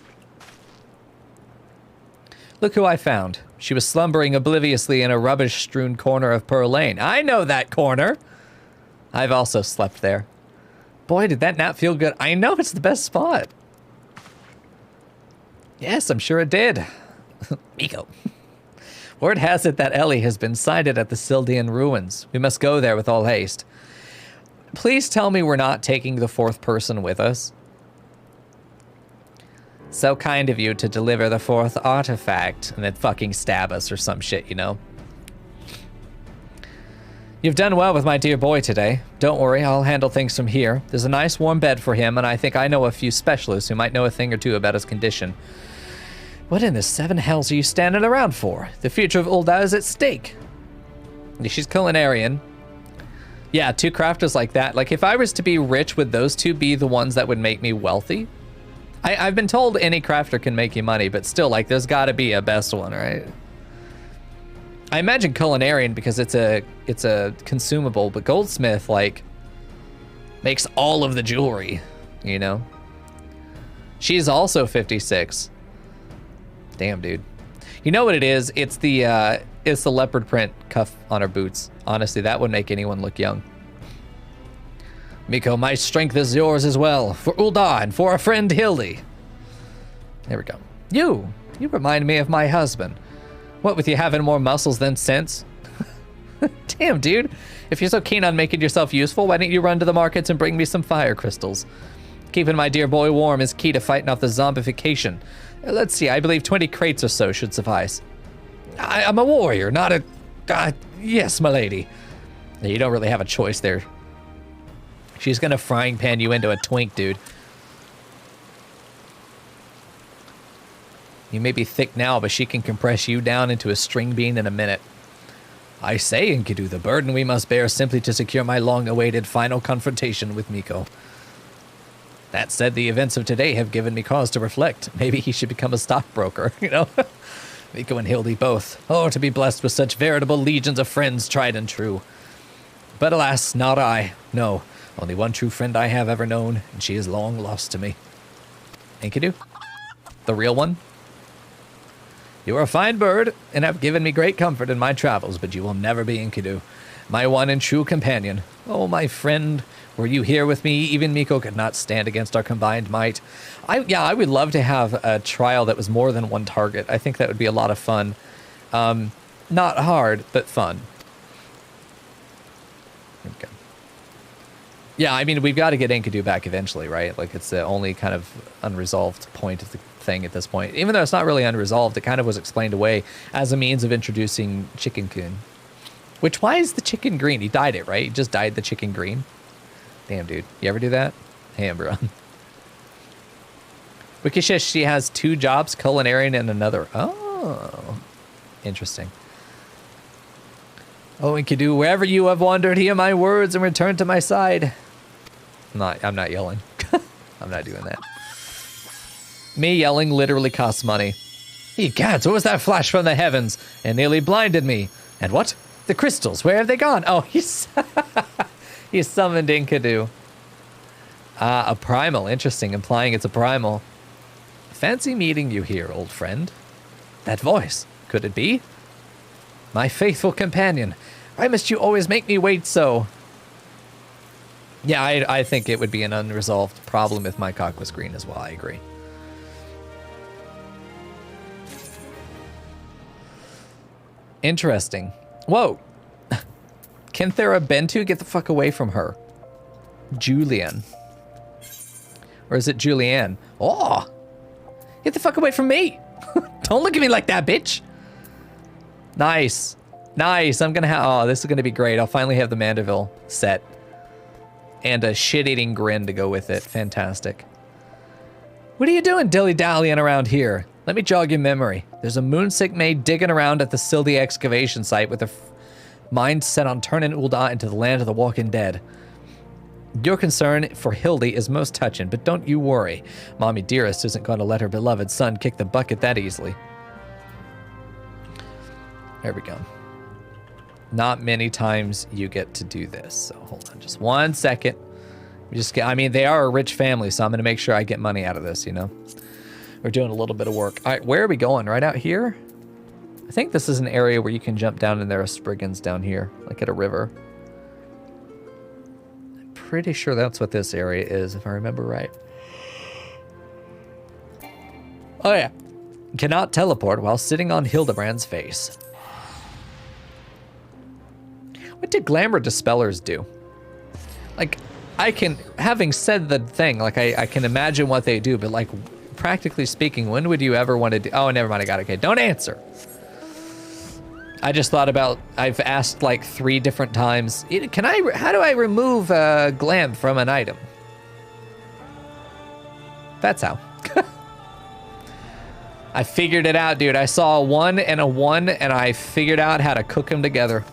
Look who I found. She was slumbering obliviously in a rubbish-strewn corner of Pearl Lane. I know that corner! I've also slept there. Boy, did that nap feel good. I know, it's the best spot. Yes, I'm sure it did. Mico. Word has it that Ellie has been sighted at the Sildian ruins. We must go there with all haste. Please tell me we're not taking the fourth person with us. So kind of you to deliver the fourth artifact and then fucking stab us or some shit, you know? You've done well with my dear boy today. Don't worry, I'll handle things from here. There's a nice warm bed for him, and I think I know a few specialists who might know a thing or two about his condition. What in the seven hells are you standing around for? The future of Ul'dah is at stake. She's culinarian. Yeah, two crafters like that. Like, if I was to be rich, would those two be the ones that would make me wealthy? I've been told any crafter can make you money, but still, like, there's got to be a best one, right? I imagine culinarian because it's a consumable, but goldsmith, like, makes all of the jewelry, you know? She's also 56. Damn, dude. You know what it is? It's the leopard print cuff on her boots. Honestly, that would make anyone look young. Mico, my strength is yours as well, for Ul'dah and for our friend Hilde. There we go. You remind me of my husband. What with you having more muscles than sense? Damn, dude. If you're so keen on making yourself useful, why don't you run to the markets and bring me some fire crystals? Keeping my dear boy warm is key to fighting off the zombification. Let's see, I believe 20 crates or so should suffice. I'm a warrior, not a... yes, my lady. You don't really have a choice there. She's gonna frying pan you into a twink, dude. You may be thick now, but she can compress you down into a string bean in a minute. I say, Enkidu, the burden we must bear simply to secure my long-awaited final confrontation with Mico. That said, the events of today have given me cause to reflect. Maybe he should become a stockbroker, you know? Mico and Hilde both. Oh, to be blessed with such veritable legions of friends, tried and true. But alas, not I. No. Only one true friend I have ever known, and she is long lost to me. Enkidu? The real one? You are a fine bird, and have given me great comfort in my travels, but you will never be Enkidu, my one and true companion. Oh, my friend, were you here with me, even Mico could not stand against our combined might. I would love to have a trial that was more than one target. I think that would be a lot of fun. Not hard, but fun. Okay. Yeah, I mean, we've got to get Enkidu back eventually, right? Like, it's the only kind of unresolved point of the thing at this point. Even though it's not really unresolved, it kind of was explained away as a means of introducing Chicken Kun. Which, why is the chicken green? He dyed it, right? He just dyed the chicken green. Damn, dude. You ever do that? Damn, bro. Wiki says she has 2 jobs, culinarian and another. Oh, interesting. Oh, Enkidu, wherever you have wandered, hear my words and return to my side. I'm not yelling. I'm not doing that. Me yelling literally costs money. Ye gods, what was that flash from the heavens? It nearly blinded me. And what? The crystals, where have they gone? Oh, he summoned Enkidu. A primal, interesting, implying it's a primal. Fancy meeting you here, old friend. That voice, could it be? My faithful companion. Why must you always make me wait so? Yeah, I think it would be an unresolved problem if my cock was green as well. I agree. Interesting. Whoa. Kinthera Bentu, get the fuck away from her. Julian. Or is it Julianne? Oh. Get the fuck away from me. Don't look at me like that, bitch. Nice. Nice. I'm going to have... Oh, this is going to be great. I'll finally have the Mandeville set. And a shit-eating grin to go with it. Fantastic. What are you doing dilly-dallying around here? Let me jog your memory. There's a moonsick maid digging around at the Sildi excavation site with her mind set on turning Ul'dah into the land of the walking dead. Your concern for Hilde is most touching, but don't you worry. Mommy Dearest isn't going to let her beloved son kick the bucket that easily. There we go. Not many times you get to do this. So hold on just 1 second. I mean, they are a rich family, so I'm going to make sure I get money out of this, you know? We're doing a little bit of work. All right, where are we going? Right out here? I think this is an area where you can jump down and there are Spriggans down here, like at a river. I'm pretty sure that's what this area is, if I remember right. Oh, yeah. Cannot teleport while sitting on Hildebrand's face. What did glamour dispellers do? Like, having said the thing, like, I can imagine what they do, but, like, practically speaking, when would you ever want to do... Oh, never mind, I got it. Okay, don't answer. I just thought about... I've asked, like, 3 different times. How do I remove glam from an item? That's how. I figured it out, dude. I saw a 1 and a 1, and I figured out how to cook them together.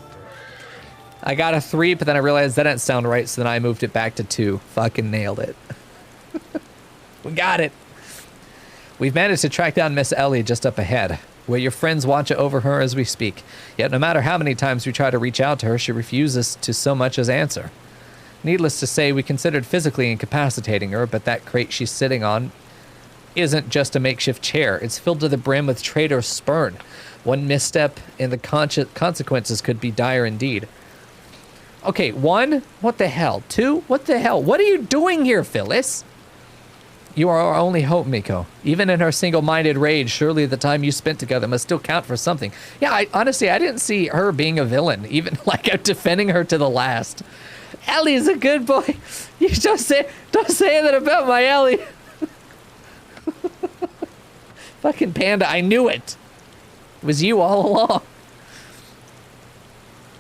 I got a 3, but then I realized that didn't sound right, so then I moved it back to 2. Fucking nailed it. We got it. We've managed to track down Miss Ellie just up ahead, where your friends watch over her as we speak. Yet no matter how many times we try to reach out to her, she refuses to so much as answer. Needless to say, we considered physically incapacitating her, but that crate she's sitting on isn't just a makeshift chair. It's filled to the brim with traitor spurn. One misstep and the consequences could be dire indeed. Okay, 1, what the hell? 2, what the hell? What are you doing here, Phyllis? You are our only hope, Mico. Even in her single-minded rage, surely the time you spent together must still count for something. Yeah, honestly, I didn't see her being a villain, even like I'm defending her to the last. Ellie is a good boy. You don't say that about my Ellie. Fucking Panda, I knew it. It was you all along.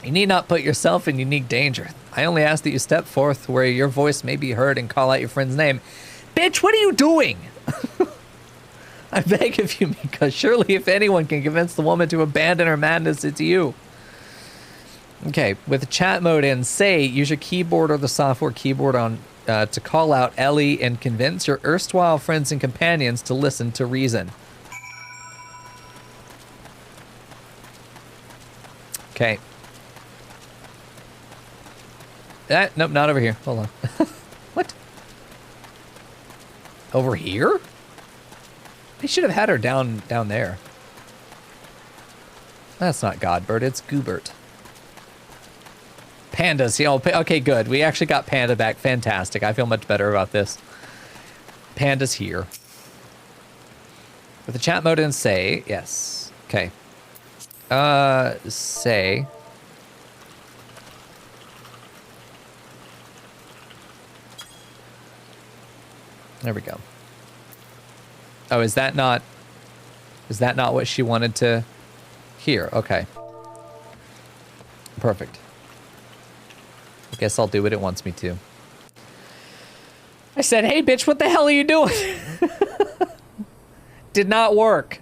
You need not put yourself in unique danger. I only ask that you step forth where your voice may be heard and call out your friend's name. Bitch, what are you doing? I beg of you, Mika. Surely if anyone can convince the woman to abandon her madness, it's you. Okay, with chat mode in, say, use your keyboard or the software keyboard on to call out Ellie and convince your erstwhile friends and companions to listen to reason. Okay. Nope, not over here. Hold on. What? Over here? They should have had her down there. That's not Godbird, it's Goobert. Pandas, okay, good. We actually got Panda back. Fantastic. I feel much better about this. Panda's here. With the chat mode in, say, yes. Okay. Say. There we go. Oh, is that not what she wanted to hear? Okay. Perfect. I guess I'll do what it wants me to. I said, hey, bitch, what the hell are you doing? Did not work.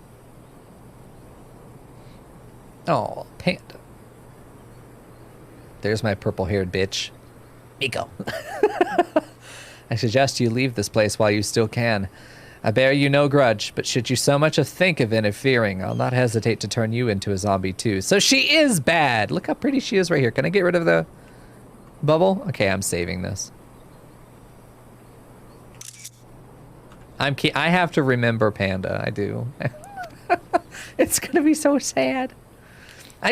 Oh, Panda. There's my purple-haired bitch. Mico. I suggest you leave this place while you still can. I bear you no grudge, but should you so much as think of interfering, I'll not hesitate to turn you into a zombie too. So she is bad. Look how pretty she is right here. Can I get rid of the bubble? Okay, I'm saving this. I have to remember Panda. I do. It's gonna be so sad.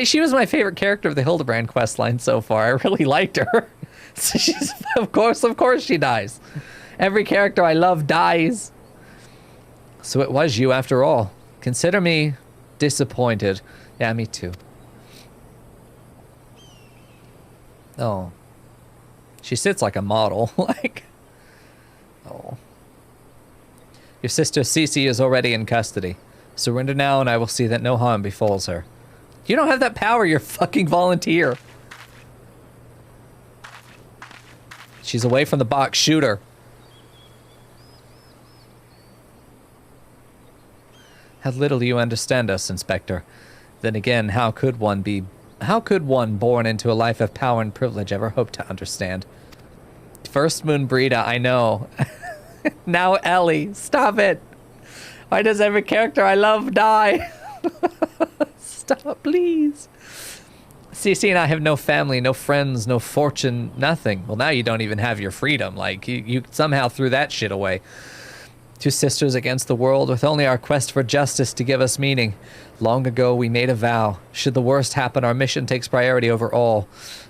She was my favorite character of the Hildebrand questline so far. I really liked her. So she's, of course she dies. Every character I love dies. So it was you after all. Consider me disappointed. Yeah, me too. Oh. She sits like a model. Like. Oh. Your sister Cece is already in custody. Surrender now and I will see that no harm befalls her. You don't have that power, you're a fucking volunteer. She's away from the box, shoot her. How little you understand us, Inspector. Then again, how could one born into a life of power and privilege ever hope to understand? First Moon Brita, I know. Now Ellie, stop it. Why does every character I love die? Stop, please. CC and I have no family, no friends, no fortune, nothing. Well, now you don't even have your freedom. Like, you somehow threw that shit away. Two sisters against the world, with only our quest for justice to give us meaning. Long ago, we made a vow. Should the worst happen, our mission takes priority over all.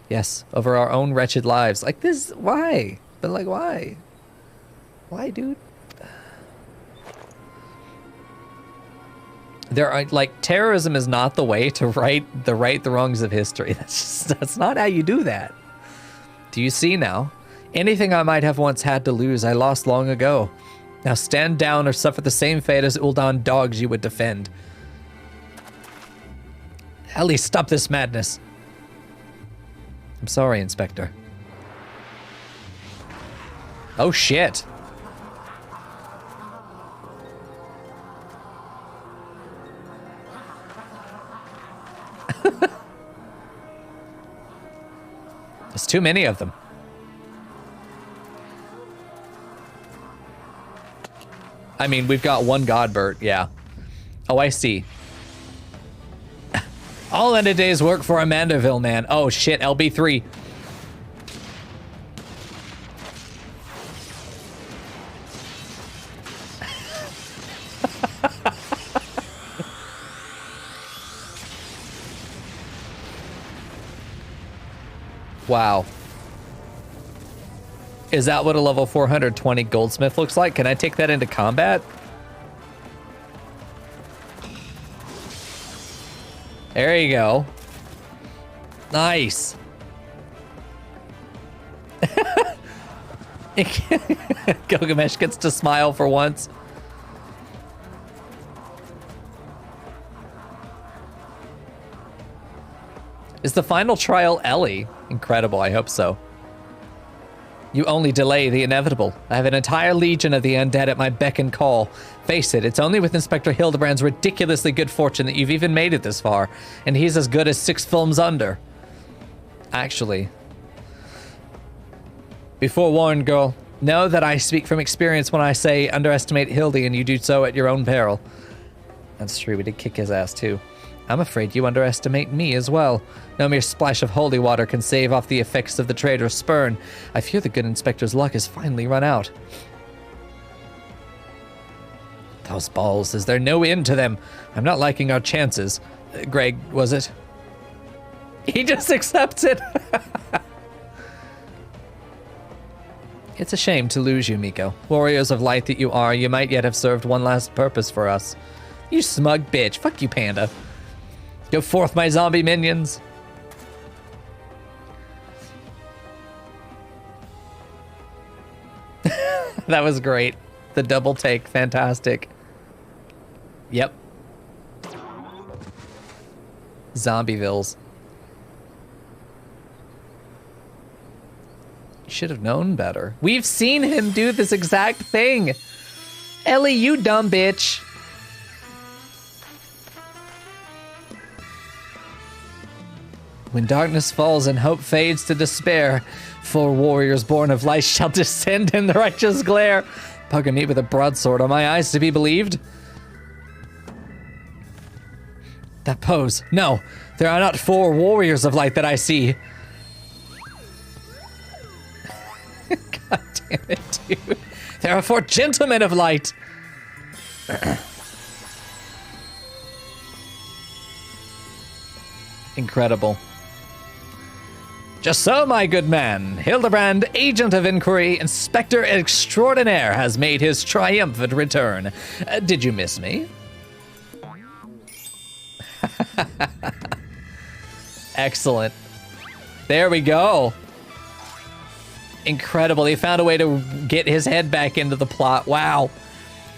Yes, over our own wretched lives. Like this, why? But like, why? Why, dude? There are, like, terrorism is not the way to right the wrongs of history. That's not how you do that. Do you see now? Anything I might have once had to lose, I lost long ago. Now stand down or suffer the same fate as Ul'dan dogs you would defend. At least stop this madness. I'm sorry, Inspector. Oh, shit. There's too many of them. I mean, we've got one Godbert, yeah. Oh, I see. All in a day's work for a Mandeville man. Oh, shit, LB3. Wow. Is that what a level 420 goldsmith looks like? Can I take that into combat? There you go. Nice. Gilgamesh gets to smile for once. Is the final trial Ellie? Incredible, I hope so. You only delay the inevitable. I have an entire legion of the undead at my beck and call. Face it, it's only with Inspector Hildebrand's ridiculously good fortune that you've even made it this far, and he's as good as 6 films under. Actually, be forewarned, girl. Know that I speak from experience when I say underestimate Hildy, and you do so at your own peril. That's true, we did kick his ass too. I'm afraid you underestimate me as well. No mere splash of holy water can save off the effects of the traitor's spurn. I fear the good inspector's luck has finally run out. Those balls, is there no end to them? I'm not liking our chances. Greg, was it? He just accepts it. It's a shame to lose you, Mico. Warriors of light that you are, you might yet have served one last purpose for us. You smug bitch. Fuck you, Panda. Go forth, my zombie minions. That was great. The double take, fantastic. Yep. Zombievilles. You should have known better. We've seen him do this exact thing. Ellie, you dumb bitch. When darkness falls and hope fades to despair, 4 warriors born of light shall descend in the righteous glare. Bugger me with a broadsword, are my eyes to be believed? That pose. No, there are not 4 warriors of light that I see. God damn it, dude. There are 4 gentlemen of light. Incredible. Just so, my good man. Hildebrand, agent of inquiry, inspector extraordinaire, has made his triumphant return. Did you miss me? Excellent. There we go. Incredible. He found a way to get his head back into the plot. Wow.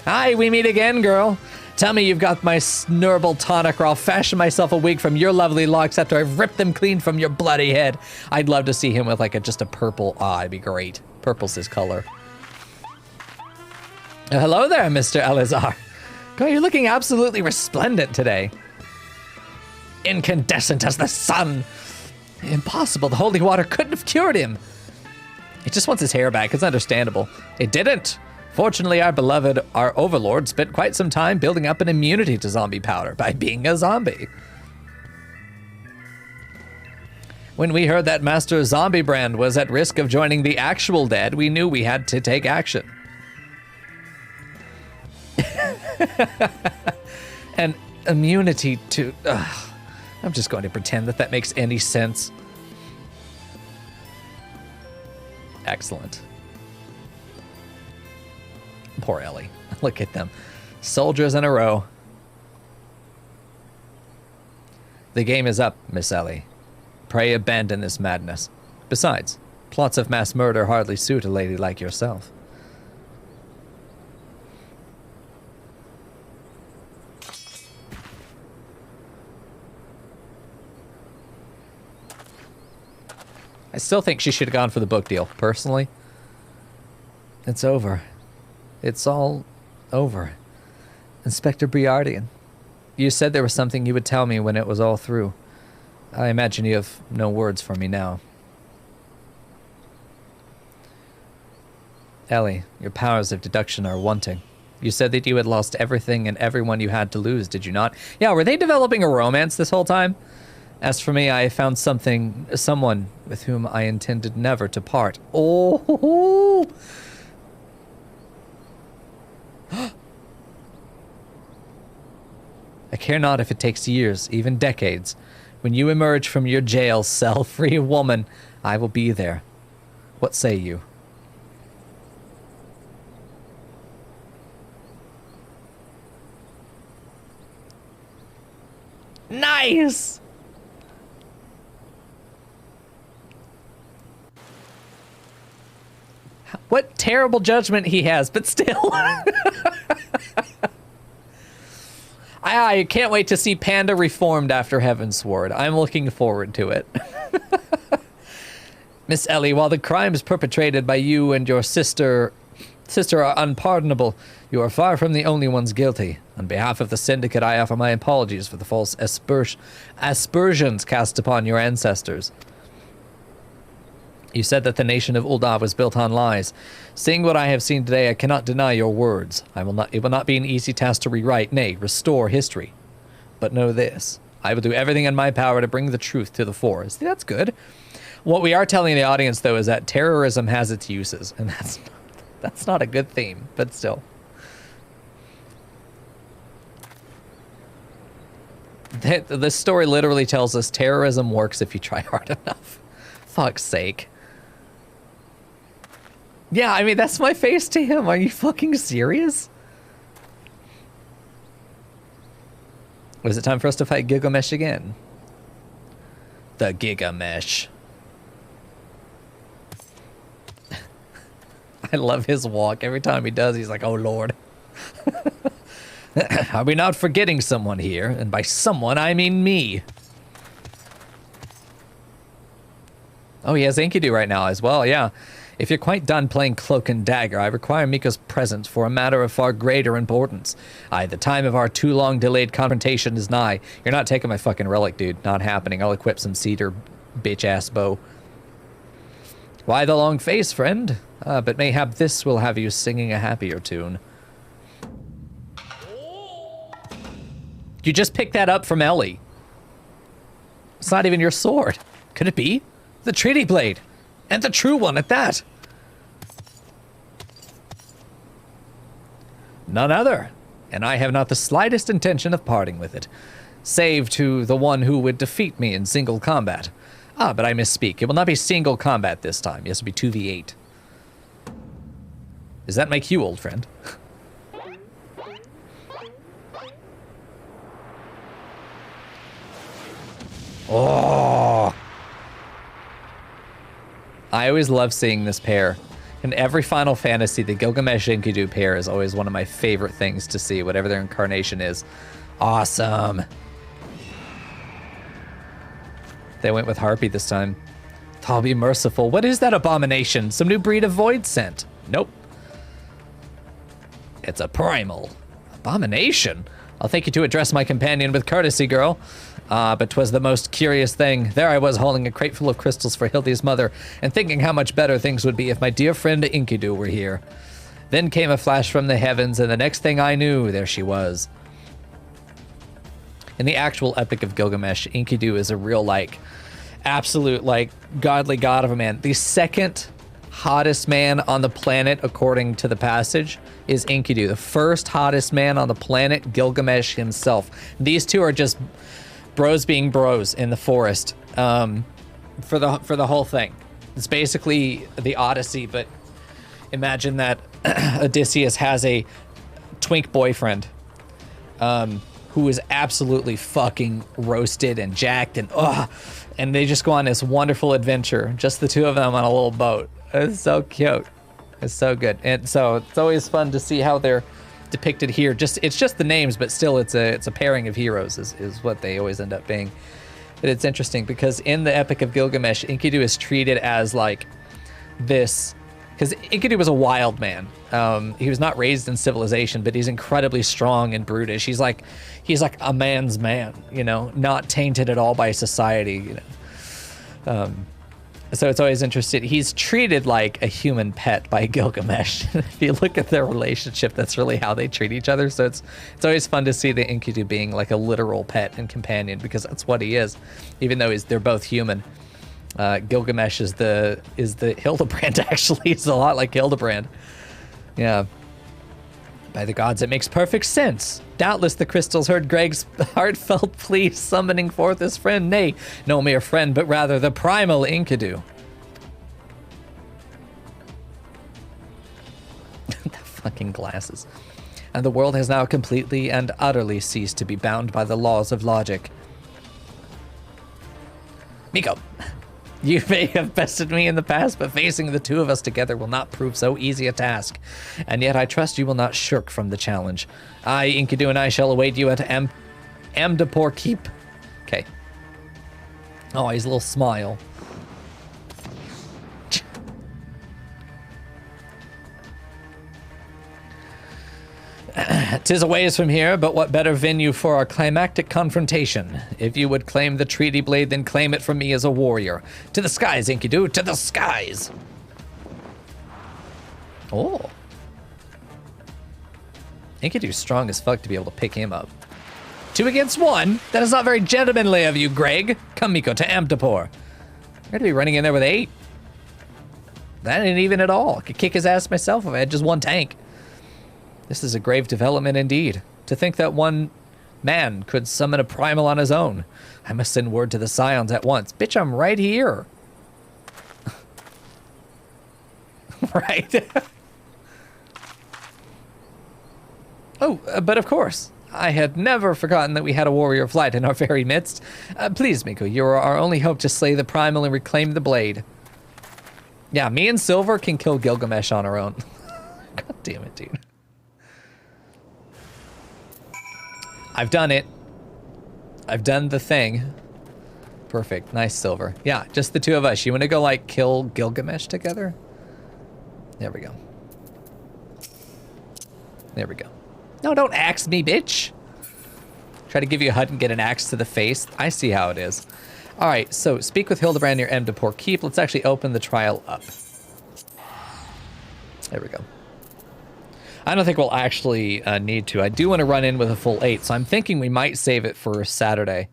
Hi, we meet again, girl. Tell me you've got my snurble tonic, or I'll fashion myself a wig from your lovely locks after I've ripped them clean from your bloody head. I'd love to see him with like just a purple eye. It'd be great. Purple's his color. Hello there, Mr. Elazar. God, you're looking absolutely resplendent today. Incandescent as the sun. Impossible. The holy water couldn't have cured him. He just wants his hair back. It's understandable. It didn't. Fortunately, our overlord spent quite some time building up an immunity to zombie powder by being a zombie. When we heard that Master Zombiebrand was at risk of joining the actual dead, we knew we had to take action. And immunity to... I'm just going to pretend that makes any sense. Excellent. Poor Ellie. Look at them. Soldiers in a row. The game is up, Miss Ellie. Pray abandon this madness. Besides, plots of mass murder hardly suit a lady like yourself. I still think she should have gone for the book deal, personally. It's over. It's all over. Inspector Briardian, you said there was something you would tell me when it was all through. I imagine you have no words for me now. Ellie, your powers of deduction are wanting. You said that you had lost everything and everyone you had to lose, did you not? Yeah, were they developing a romance this whole time? As for me, I found someone with whom I intended never to part. Oh! I care not if it takes years, even decades. When you emerge from your jail cell, free woman, I will be there. What say you? Nice! What terrible judgment he has, but still. I can't wait to see Panda reformed after Heavensward. I'm looking forward to it. Miss Ellie, while the crimes perpetrated by you and your sister are unpardonable, you are far from the only ones guilty. On behalf of the Syndicate, I offer my apologies for the false aspersions cast upon your ancestors. You said that the nation of Ul'dah was built on lies. Seeing what I have seen today, I cannot deny your words. It will not be an easy task to rewrite, nay, restore history. But know this, I will do everything in my power to bring the truth to the fore. See, that's good. What we are telling the audience, though, is that terrorism has its uses, and that's not a good theme, but still. This story literally tells us terrorism works if you try hard enough. Fuck's sake. Yeah, I mean, that's my face to him. Are you fucking serious? Was it time for us to fight Gilgamesh again? The Gilgamesh. I love his walk. Every time he does, he's like, oh, Lord. Are we not forgetting someone here? And by someone, I mean me. Oh, he has Enkidu right now as well, yeah. If you're quite done playing Cloak and Dagger, I require Mico's presence for a matter of far greater importance. The time of our too long delayed confrontation is nigh. You're not taking my fucking relic, dude. Not happening. I'll equip some cedar bitch-ass bow. Why the long face, friend? But mayhap this will have you singing a happier tune. You just picked that up from Ellie. It's not even your sword. Could it be? The Treaty Blade. And the true one at that. None other. And I have not the slightest intention of parting with it. Save to the one who would defeat me in single combat. But I misspeak. It will not be single combat this time. Yes, it'll be 2v8. Does that make you old, friend? Oh! I always love seeing this pair. In every Final Fantasy, the Gilgamesh Enkidu pair is always one of my favorite things to see, whatever their incarnation is. Awesome. They went with Harpy this time. I'll be merciful. What is that abomination? Some new breed of void scent? Nope. It's a primal. Abomination? I'll thank you to address my companion with courtesy, girl. But 'twas the most curious thing. There I was holding a crate full of crystals for Hildy's mother, and thinking how much better things would be if my dear friend Enkidu were here. Then came a flash from the heavens, and the next thing I knew, there she was. In the actual Epic of Gilgamesh, Enkidu is a real, like, absolute, like, godly god of a man. The second hottest man on the planet, according to the passage, is Enkidu. The first hottest man on the planet, Gilgamesh himself. These two are just bros being bros in the forest for the whole thing. It's basically the Odyssey, but imagine that Odysseus has a twink boyfriend who is absolutely fucking roasted and jacked and they just go on this wonderful adventure, just the two of them on a little boat. It's so cute. It's so good. And so it's always fun to see how they're depicted here. It's just the names, but still it's a pairing of heroes is what they always end up being. But it's interesting because in the Epic of Gilgamesh, Enkidu is treated as like this, because Enkidu was a wild man. He was not raised in civilization, but he's incredibly strong and brutish. He's like a man's man, you know, not tainted at all by society, you know. So it's always interesting. He's treated like a human pet by Gilgamesh. If you look at their relationship, that's really how they treat each other. So it's always fun to see the Enkidu being like a literal pet and companion, because that's what he is, even though they're both human. Gilgamesh is the Hildebrand. Actually, he's a lot like Hildebrand. Yeah. By the gods, it makes perfect sense. Doubtless the crystals heard Greg's heartfelt plea, summoning forth his friend. Nay, no mere friend, but rather the primal Enkidu. The fucking glasses. And the world has now completely and utterly ceased to be bound by the laws of logic. Mico, you may have bested me in the past, but facing the two of us together will not prove so easy a task. And yet I trust you will not shirk from the challenge. I, Enkidu, and I shall await you at Amdapor Keep. Okay. Oh, he's a little smile. 'Tis a ways from here, but what better venue for our climactic confrontation? If you would claim the treaty blade, then claim it from me as a warrior. To the skies, Enkidu, to the skies! Oh. Enkidu's strong as fuck to be able to pick him up. 2 against 1? That is not very gentlemanly of you, Greg. Come, Mico, to Amdapor. I'm going to be running in there with 8. That ain't even at all. I could kick his ass myself if I had just 1 tank. This is a grave development indeed. To think that one man could summon a primal on his own. I must send word to the Scions at once. Bitch, I'm right here. Right. Oh, but of course. I had never forgotten that we had a warrior of light in our very midst. Please, Mico, you are our only hope to slay the primal and reclaim the blade. Yeah, me and Silver can kill Gilgamesh on our own. God damn it, dude. I've done it. I've done the thing. Perfect. Nice, Silver. Yeah, just the 2 of us. You want to go, like, kill Gilgamesh together? There we go. There we go. No, don't axe me, bitch. Try to give you a hut and get an axe to the face. I see how it is. All right, so speak with Hildebrand near Amdapor Keep. Let's actually open the trial up. There we go. I don't think we'll actually need to. I do want to run in with a full 8, so I'm thinking we might save it for Saturday.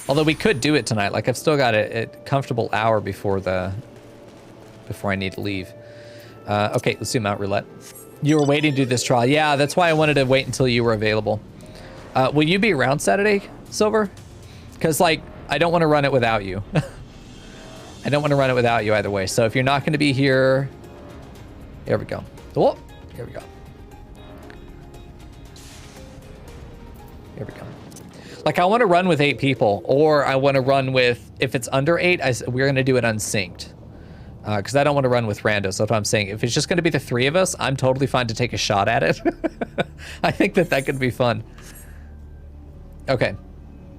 Although we could do it tonight. Like, I've still got a comfortable hour before I need to leave. Okay, let's do Mount Roulette. You were waiting to do this trial. Yeah, that's why I wanted to wait until you were available. Will you be around Saturday, Silver? Because, like, I don't want to run it without you. I don't want to run it without you either way. So if you're not going to be here... There we go. Oh, here we go. Here we go. Like, I want to run with 8 people, or I want to run with, if it's under 8, we're going to do it unsynced. Because I don't want to run with randos. So if I'm saying, if it's just going to be the 3 of us, I'm totally fine to take a shot at it. I think that could be fun. Okay.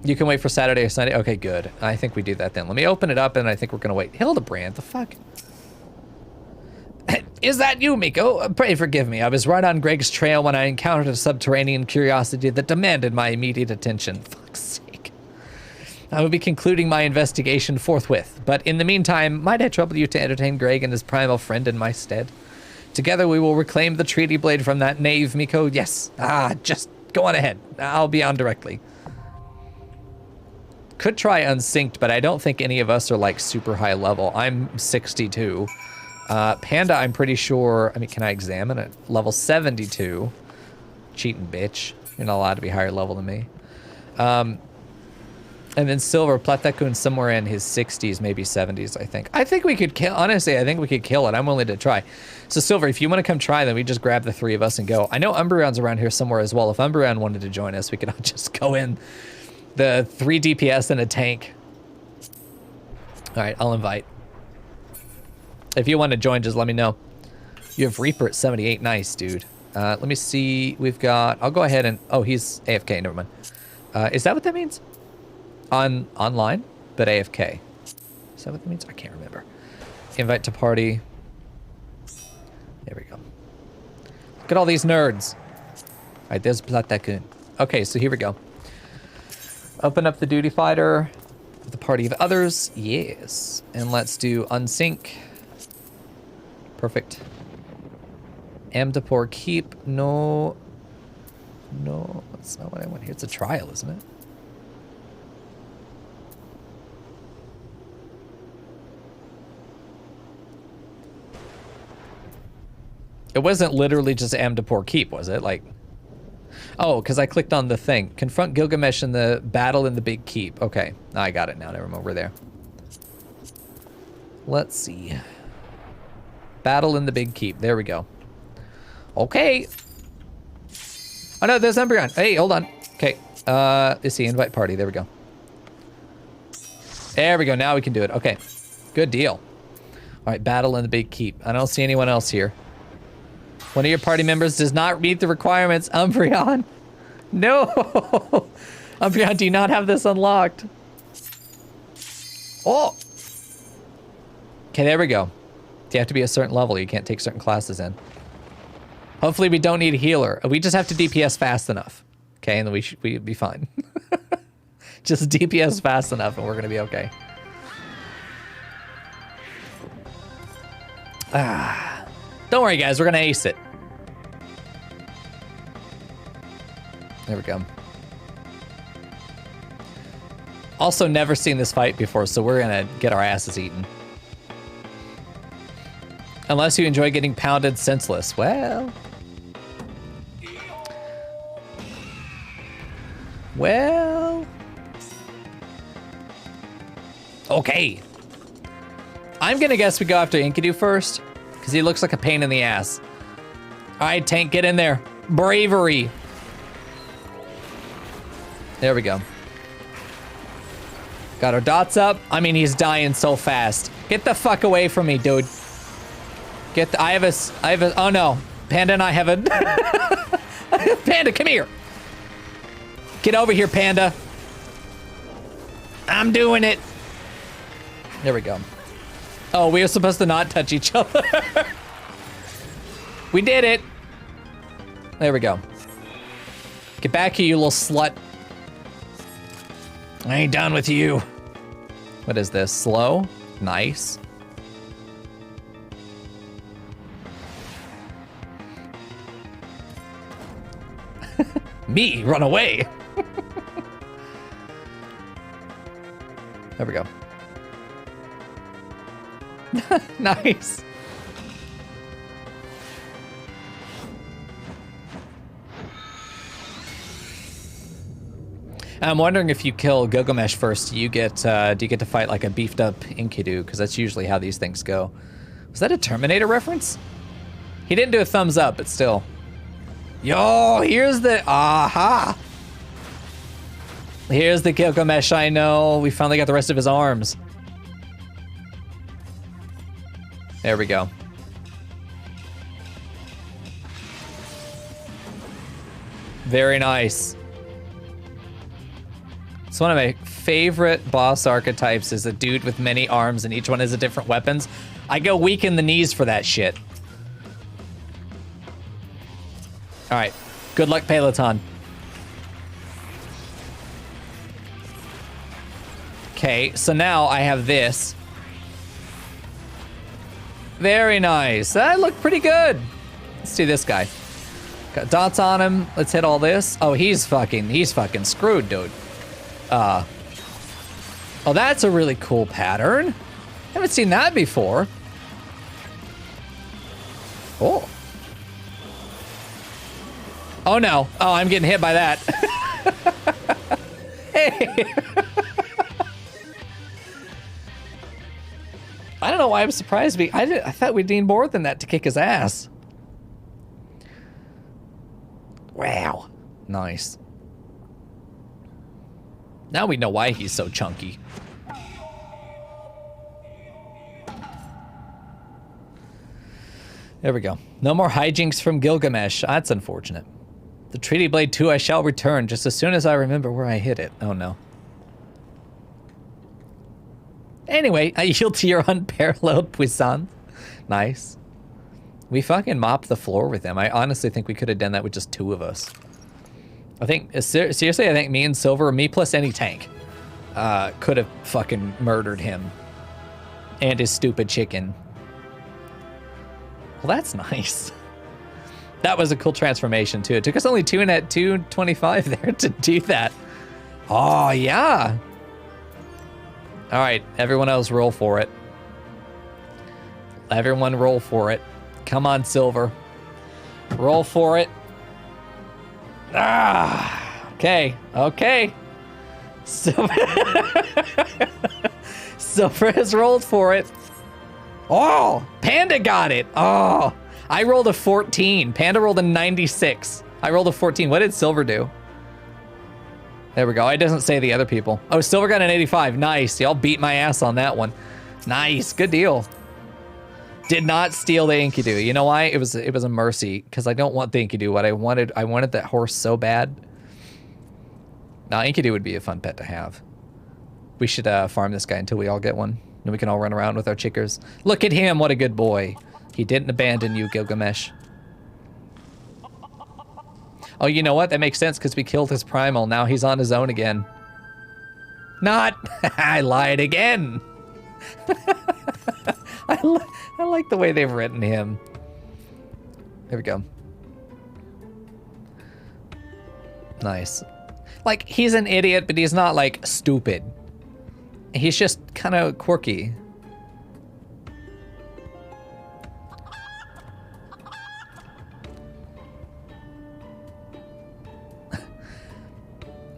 You can wait for Saturday or Sunday. Okay, good. I think we do that then. Let me open it up, and I think we're going to wait. Hildebrand, the fuck? Is that you, Mico? Pray forgive me. I was right on Greg's trail when I encountered a subterranean curiosity that demanded my immediate attention. Fuck's sake. I will be concluding my investigation forthwith, but in the meantime, might I trouble you to entertain Greg and his primal friend in my stead? Together we will reclaim the treaty blade from that knave, Mico. Yes. Just go on ahead. I'll be on directly. Could try unsynced, but I don't think any of us are like super high level. I'm 62. Panda, I'm pretty sure, I mean, can I examine it? Level 72. Cheating bitch. You're not allowed to be higher level than me. And then Silver, Platekun somewhere in his 60s, maybe 70s, I think. I think we could kill, honestly, I think we could kill it. I'm willing to try. So Silver, if you want to come try, then we just grab the 3 of us and go. I know Umbreon's around here somewhere as well. If Umbreon wanted to join us, we could all just go in. The 3 DPS and a tank. All right, I'll invite. If you want to join, just let me know. You have Reaper at 78. Nice, dude. Let me see. We've got... I'll go ahead and... Oh, he's AFK. Never mind. Is that what that means? Online, but AFK. Is that what that means? I can't remember. Invite to party. There we go. Look at all these nerds. All right, there's Platekun. Okay, so here we go. Open up the duty fighter with a party of others. Yes. And let's do unsync. Perfect. Amdapor keep. No. No, that's not what I want here. It's a trial, isn't it? It wasn't literally just Amdapor keep, was it? Like, oh, because I clicked on the thing. Confront Gilgamesh in the battle in the big keep. Okay, I got it now. Never mind, we're there. Let's see. Battle in the big keep. There we go. Okay. Oh no, there's Umbreon. Hey, hold on. Okay. Is the invite party? There we go. There we go. Now we can do it. Okay. Good deal. All right, battle in the big keep. I don't see anyone else here. One of your party members does not meet the requirements. Umbreon. No. Umbreon, do you not have this unlocked? Oh. Okay, there we go. You have to be a certain level. You can't take certain classes in. Hopefully we don't need a healer. We just have to DPS fast enough. Okay, and then we'd be fine. Just DPS fast enough and we're gonna be okay. Don't worry guys, we're gonna ace it. There we go. Also never seen this fight before, so we're gonna get our asses eaten. Unless you enjoy getting pounded senseless. Well. Okay. I'm gonna guess we go after Enkidu first, because he looks like a pain in the ass. All right, tank, get in there. Bravery. There we go. Got our dots up. I mean, he's dying so fast. Get the fuck away from me, dude. Get the, I have a, oh no. Panda and I have a, Panda, come here. Get over here, Panda. I'm doing it. There we go. Oh, we were supposed to not touch each other. We did it. There we go. Get back here, you little slut. I ain't done with you. What is this? Slow? Nice. Me, run away. There we go. Nice. I'm wondering if you kill Gilgamesh first, do you get to fight like a beefed up Enkidu? Because that's usually how these things go. Was that a Terminator reference? He didn't do a thumbs up, but still. Yo, here's the, aha. Here's the Gilgamesh I know. We finally got the rest of his arms. There we go. Very nice. It's one of my favorite boss archetypes is a dude with many arms and each one has a different weapons. I go weak in the knees for that shit. All right, good luck, Peloton. Okay, so now I have this. Very nice. That looked pretty good. Let's do this guy. Got dots on him. Let's hit all this. Oh, he's fucking screwed, dude. Oh, that's a really cool pattern. Haven't seen that before. Oh. Oh no. Oh, I'm getting hit by that. Hey. I don't know why I'm surprised. I thought we'd need more than that to kick his ass. Wow. Nice. Now we know why he's so chunky. There we go. No more hijinks from Gilgamesh. That's unfortunate. The Treaty Blade 2 I shall return just as soon as I remember where I hit it. Oh no. Anyway, I yield to your unparalleled puissance. Nice. We fucking mopped the floor with him. I honestly think we could have done that with just 2 of us. I think, seriously, I think me and Silver, me plus any tank, could have fucking murdered him. And his stupid chicken. Well, that's nice. That was a cool transformation, too. It took us only 225 there to do that. Oh, yeah. All right, everyone else roll for it. Everyone roll for it. Come on, Silver. Roll for it. Ah, okay, okay. Silver, Silver has rolled for it. Oh, Panda got it. Oh, I rolled a 14. Panda rolled a 96. I rolled a 14. What did Silver do? There we go. It doesn't say the other people. Oh, Silver got an 85. Nice. Y'all beat my ass on that one. Nice. Good deal. Did not steal the Enkidu. You know why? It was a mercy, because I don't want the Enkidu. What I wanted that horse so bad. Now, Enkidu would be a fun pet to have. We should farm this guy until we all get one. Then we can all run around with our chickers. Look at him. What a good boy. He didn't abandon you, Gilgamesh. Oh, you know what? That makes sense, because we killed his primal. Now he's on his own again. Not. I lied again. I like the way they've written him. There we go. Nice. Like, he's an idiot, but he's not, like, stupid. He's just kind of quirky.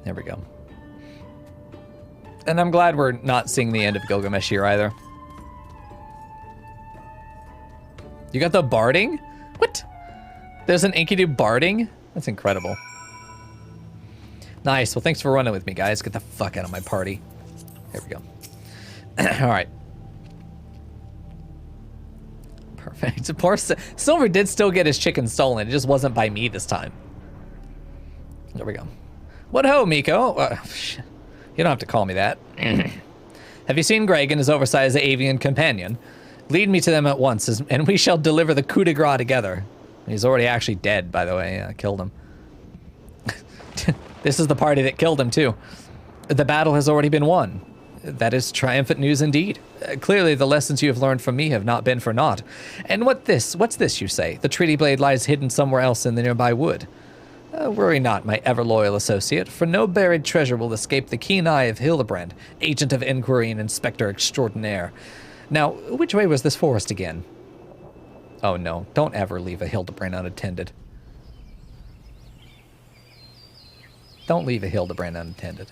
There we go. And I'm glad we're not seeing the end of Gilgamesh here either. You got the barding? What? There's an Enkidu barding? That's incredible. Nice. Well, thanks for running with me, guys. Get the fuck out of my party. There we go. All right. Perfect. Poor Silver did still get his chicken stolen. It just wasn't by me this time. There we go. What ho, Mico? You don't have to call me that. Have you seen Greg and his oversized avian companion? Lead me to them at once, and we shall deliver the coup de grace together. He's already actually dead, by the way. I killed him. This is the party that killed him, too. The battle has already been won. That is triumphant news indeed. Clearly, the lessons you have learned from me have not been for naught. And what's this, you say? The treaty blade lies hidden somewhere else in the nearby wood. Worry not, my ever-loyal associate, for no buried treasure will escape the keen eye of Hildebrand, agent of inquiry and inspector extraordinaire. Now, which way was this forest again? Oh no, don't ever leave a Hildebrand unattended. Don't leave a Hildebrand unattended.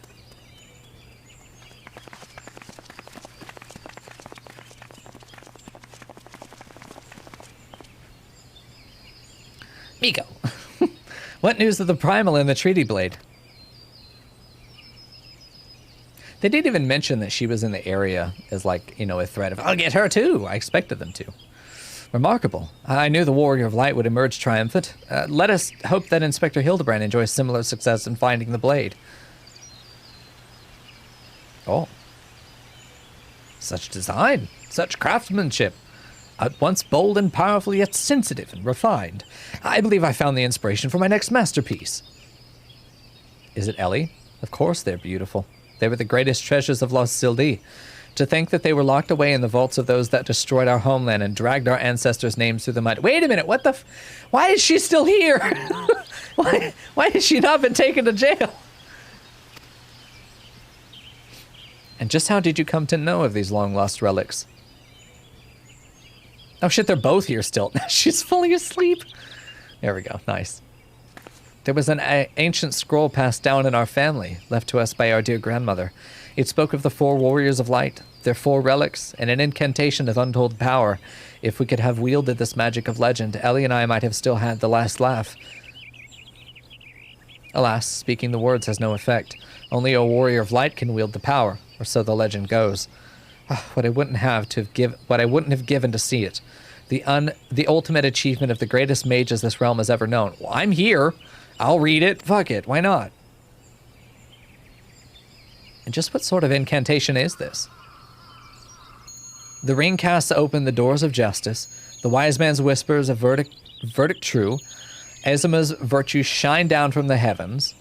Mico, what news of the primal and the treaty blade? They didn't even mention that she was in the area as, like, you know, a threat of, I'll get her too. I expected them to. Remarkable. I knew the Warrior of Light would emerge triumphant. Let us hope that Inspector Hildebrand enjoys similar success in finding the blade. Oh. Such design, such craftsmanship. At once bold and powerful, yet sensitive and refined. I believe I found the inspiration for my next masterpiece. Is it Ellie? Of course they're beautiful. They were the greatest treasures of Lost Sildi. To think that they were locked away in the vaults of those that destroyed our homeland and dragged our ancestors' names through the mud. Wait a minute, what the why is she still here? Why has she not been taken to jail? And just how did you come to know of these long-lost relics? Oh shit, they're both here still. She's fully asleep. There we go, nice. There was an ancient scroll passed down in our family, left to us by our dear grandmother. It spoke of the 4 warriors of light, their 4 relics, and an incantation of untold power. If we could have wielded this magic of legend, Ellie and I might have still had the last laugh. Alas, speaking the words has no effect. Only a warrior of light can wield the power, or so the legend goes. What I wouldn't have given to see it. The ultimate achievement of the greatest mages this realm has ever known. Well, I'm here. I'll read it. Fuck it. Why not? And just what sort of incantation is this? The ring casts open the doors of justice. The wise man's whispers a verdict true. Ezima's virtues shine down from the heavens.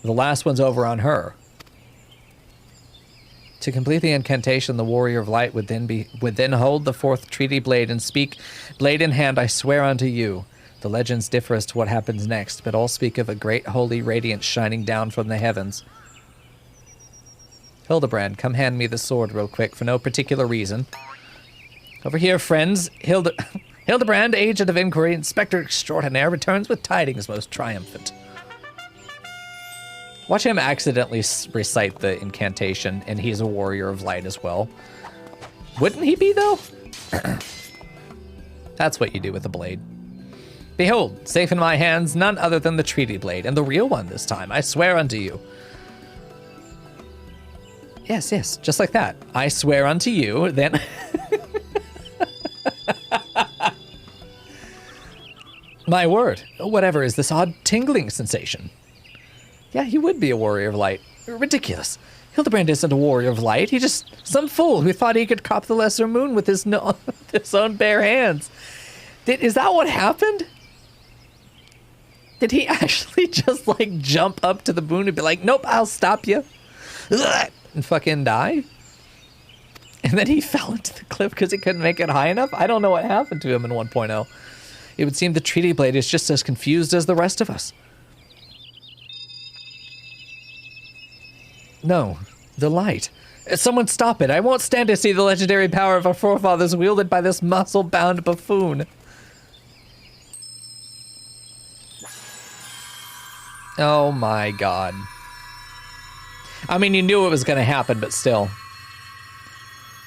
The last one's over on her. To complete the incantation, the warrior of light would then hold the 4th treaty blade and speak, "Blade in hand, I swear unto you." The legends differ as to what happens next, but all speak of a great holy radiance shining down from the heavens. Hildebrand, come hand me the sword real quick for no particular reason. Over here, friends. Hildebrand, agent of inquiry, inspector extraordinaire, returns with tidings most triumphant. Watch him accidentally recite the incantation, and he's a warrior of light as well. Wouldn't he be, though? That's what you do with a blade. Behold, safe in my hands, none other than the treaty blade, and the real one this time, I swear unto you. Yes, yes, just like that. I swear unto you, then... My word, whatever is this odd tingling sensation? Yeah, he would be a warrior of light. Ridiculous. Hildebrand isn't a warrior of light. He's just some fool who thought he could cop the lesser moon with his own bare hands. Is that what happened? Did he actually just, like, jump up to the moon and be like, nope, I'll stop you? And fucking die? And then he fell into the cliff because he couldn't make it high enough? I don't know what happened to him in 1.0. It would seem the treaty blade is just as confused as the rest of us. No, the light. Someone stop it. I won't stand to see the legendary power of our forefathers wielded by this muscle-bound buffoon. Oh my god. I mean, you knew it was going to happen, but still.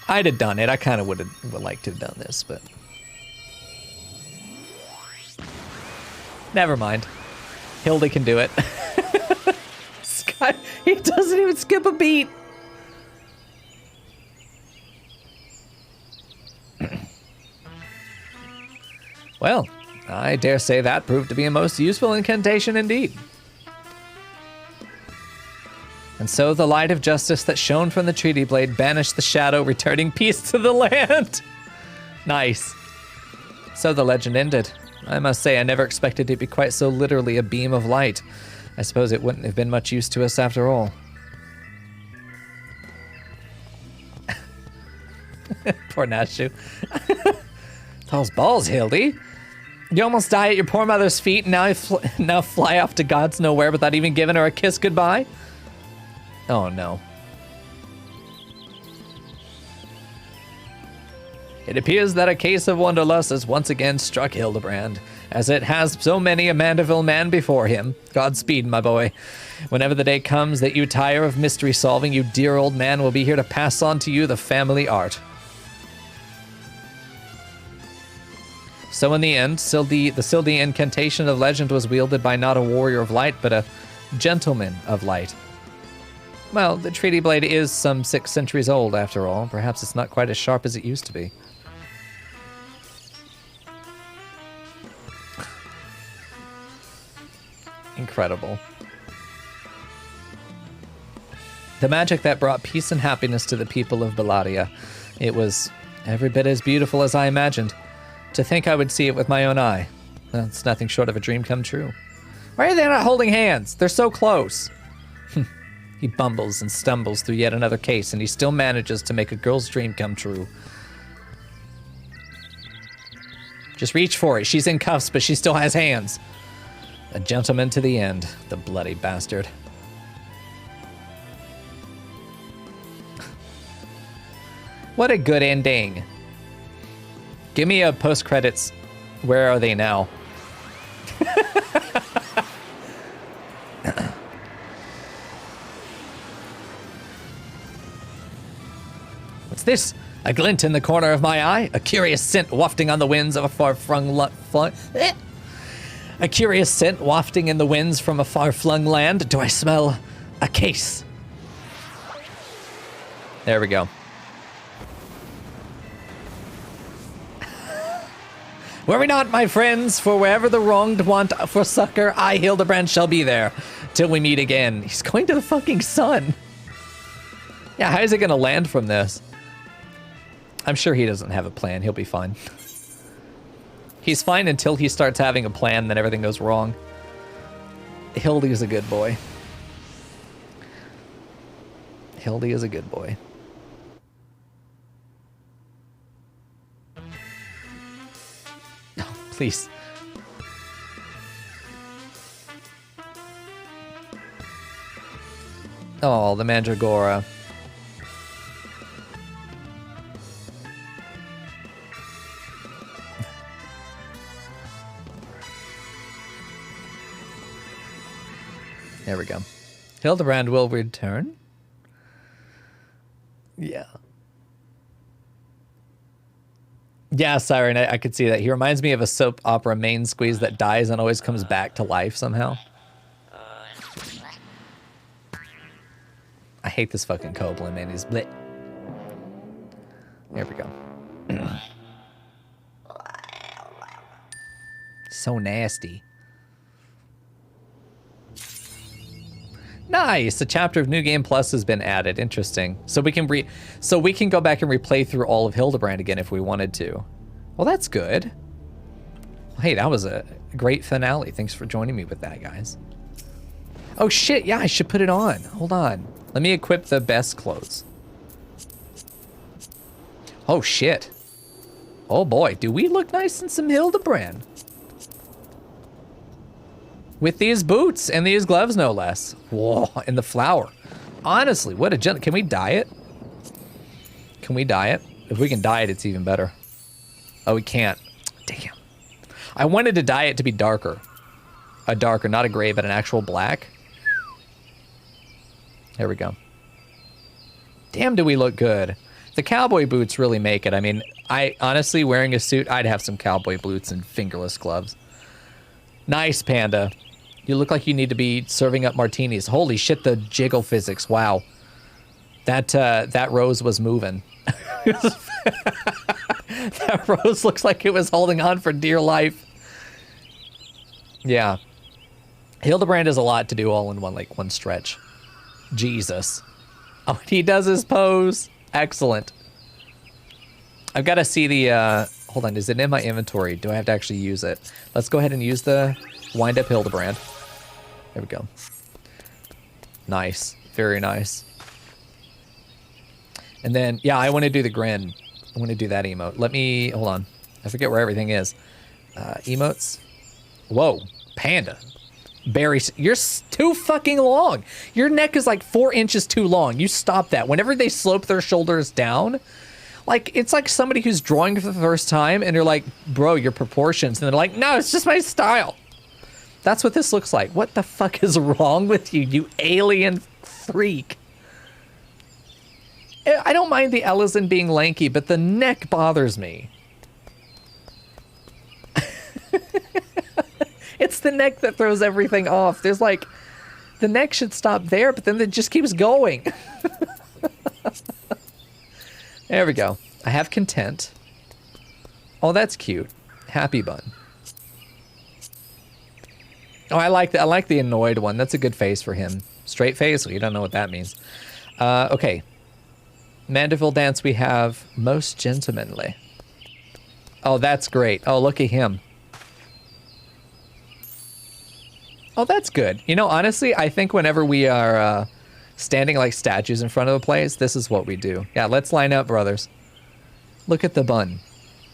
I'd have done it. I kind of would like to have done this, but... Never mind. Hildy can do it. Sky, he doesn't even skip a beat. Well, I dare say that proved to be a most useful incantation indeed. And so the light of justice that shone from the treaty blade banished the shadow, returning peace to the land. Nice. So the legend ended. I must say, I never expected it to be quite so literally a beam of light. I suppose it wouldn't have been much use to us after all. Poor Nashu. Those balls, Hildy. You almost die at your poor mother's feet, and now fly off to God's nowhere without even giving her a kiss goodbye? Oh, no. It appears that a case of wanderlust has once again struck Hildebrand, as it has so many a Mandeville man before him. Godspeed, my boy. Whenever the day comes that you tire of mystery solving, you dear old man will be here to pass on to you the family art. So in the end, the Sildi incantation of legend was wielded by not a warrior of light, but a gentleman of light. Well, the treaty blade is some 6 centuries old, after all. Perhaps it's not quite as sharp as it used to be. Incredible. The magic that brought peace and happiness to the people of Bellaria. It was every bit as beautiful as I imagined. To think I would see it with my own eye. Well, it's nothing short of a dream come true. Why are they not holding hands? They're so close. He bumbles and stumbles through yet another case, and he still manages to make a girl's dream come true. Just reach for it. She's in cuffs, but she still has hands. A gentleman to the end, the bloody bastard. What a good ending. Give me a post-credits. Where are they now? What's this? A glint in the corner of my eye? A curious scent wafting on the winds of a far-flung... A curious scent wafting in the winds from a far-flung land? Do I smell a case? There we go. Worry not, my friends, for wherever the wronged want for succor, I, Hildebrand, shall be there till we meet again. He's going to the fucking sun. Yeah, how is it going to land from this? I'm sure he doesn't have a plan. He'll be fine. He's fine until he starts having a plan, then everything goes wrong. Hildy is a good boy. Hildy is a good boy. Oh, please. Oh, the Mandragora. There we go. Hildebrand will return. Yeah. Yeah, Siren, I could see that. He reminds me of a soap opera main squeeze that dies and always comes back to life somehow. I hate this fucking Koblin, man. He's bleh. There we go. So nasty. Nice. A chapter of New Game Plus has been added. Interesting. So we can go back and replay through all of Hildebrand again if we wanted to. Well, that's good. Hey, that was a great finale. Thanks for joining me with that, guys. Oh shit, yeah, I should put it on. Hold on. Let me equip the best clothes. Oh shit. Oh boy, do we look nice in some Hildebrand? With these boots and these gloves, no less. Whoa, and the flower. Honestly, what a gent. Can we dye it? Can we dye it? If we can dye it, it's even better. Oh, we can't. Damn. I wanted to dye it to be darker. A darker, not a gray, but an actual black. There we go. Damn, do we look good. The cowboy boots really make it. I mean, honestly, wearing a suit, I'd have some cowboy boots and fingerless gloves. Nice, Panda. You look like you need to be serving up martinis. Holy shit, the jiggle physics. Wow. That rose was moving. That rose looks like it was holding on for dear life. Yeah. Hildebrand has a lot to do all in one stretch. Jesus. Oh, he does his pose. Excellent. I've got to see the, hold on, is it in my inventory? Do I have to actually use it? Let's go ahead and use the wind up Hildebrand. There we go. Nice. Very nice. And then, yeah, I want to do the grin. I want to do that emote. Let me, hold on. I forget where everything is. Emotes. Whoa, Panda. Barry, you're too fucking long. Your neck is like 4 inches too long. You stop that. Whenever they slope their shoulders down, like, it's like somebody who's drawing for the first time and you're like, bro, your proportions. And they're like, no, it's just my style. That's what this looks like. What the fuck is wrong with you, you alien freak? I don't mind the Ellison being lanky, but the neck bothers me. It's the neck that throws everything off. There's like, the neck should stop there, but then it just keeps going. There we go. I have content. Oh, that's cute. Happy bun. Oh, I like the annoyed one. That's a good face for him. Straight face? Well, you don't know what that means. Okay. Mandeville dance we have most gentlemanly. Oh, that's great. Oh, look at him. Oh, that's good. You know, honestly, I think whenever we are standing like statues in front of a place, this is what we do. Yeah, let's line up, brothers. Look at the bun.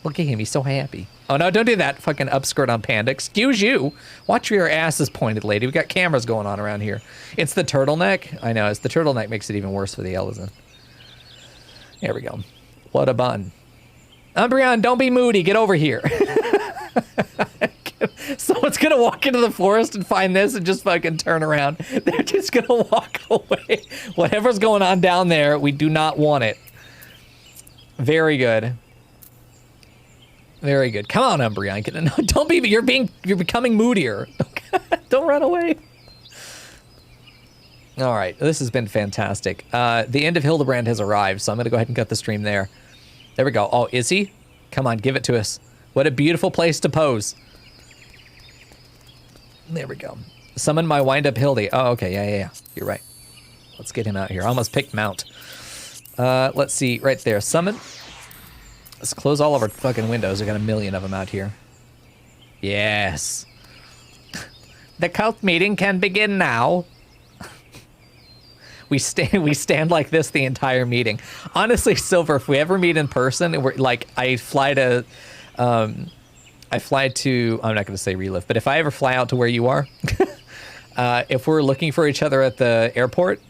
Look at him. He's so happy. Oh, no, don't do that fucking upskirt on Panda. Excuse you. Watch where your ass is pointed, lady. We got cameras going on around here. It's the turtleneck. I know. It's the turtleneck makes it even worse for the Ellison. There we go. What a bun. Umbreon, don't be moody. Get over here. Someone's gonna walk into the forest and find this and just fucking turn around. They're just gonna walk away. Whatever's going on down there, we do not want it. Very good. Very good. Come on, Umbreon. Don't be. You're becoming moodier. Don't run away. All right, this has been fantastic. The end of Hildebrand has arrived, so I'm gonna go ahead and cut the stream there. There we go. Oh, is he? Come on, give it to us. What a beautiful place to pose. There we go. Summon my wind-up Hildy. Oh, okay, yeah. You're right. Let's get him out here. I almost picked Mount. Let's see, right there. Summon. Let's close all of our fucking windows. I got a million of them out here. Yes. The cult meeting can begin now. We stand like this the entire meeting. Honestly, Silver, if we ever meet in person, we're like, I fly to, I'm not going to say relive, but if I ever fly out to where you are, if we're looking for each other at the airport,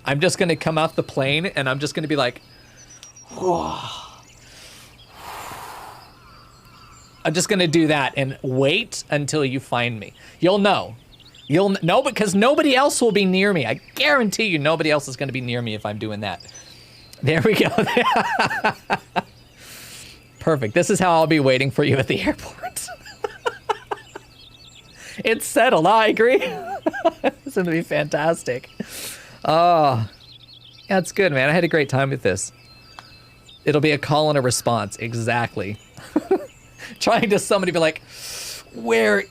I'm just going to come off the plane and I'm just going to be like, whoa. I'm just going to do that and wait until you find me. You'll know. You'll know because nobody else will be near me. I guarantee you nobody else is going to be near me if I'm doing that. There we go. Perfect. This is how I'll be waiting for you at the airport. It's settled. I agree. It's going to be fantastic. Oh, that's good, man. I had a great time with this. It'll be a call and a response. Exactly. Trying to somebody be like, where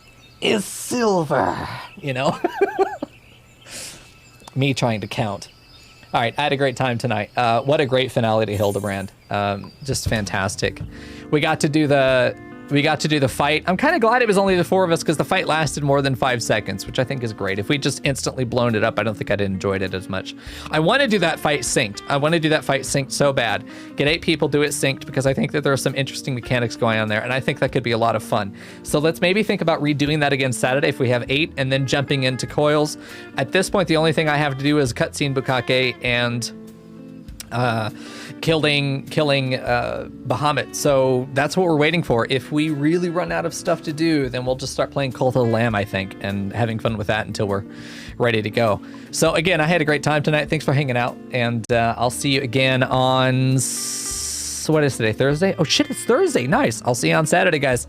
is Silver? You know? Me trying to count. All right, I had a great time tonight. What a great finale to Hildebrand. Just fantastic. We got to do the fight. I'm kind of glad it was only the four of us because the fight lasted more than 5 seconds, which I think is great. If we just instantly blown it up, I don't think I'd enjoyed it as much. I want to do that fight synced. I want to do that fight synced so bad. Get 8 people, do it synced, because I think that there are some interesting mechanics going on there, and I think that could be a lot of fun. So let's maybe think about redoing that again Saturday if we have 8, and then jumping into coils. At this point, the only thing I have to do is cutscene Bukake and killing Bahamut. So that's what we're waiting for. If we really run out of stuff to do, then we'll just start playing Cult of the Lamb, I think, and having fun with that until we're ready to go. So again, I had a great time tonight. Thanks for hanging out, and I'll see you again on, what is today, Thursday? Oh shit, it's Thursday. Nice. I'll see you on Saturday, guys.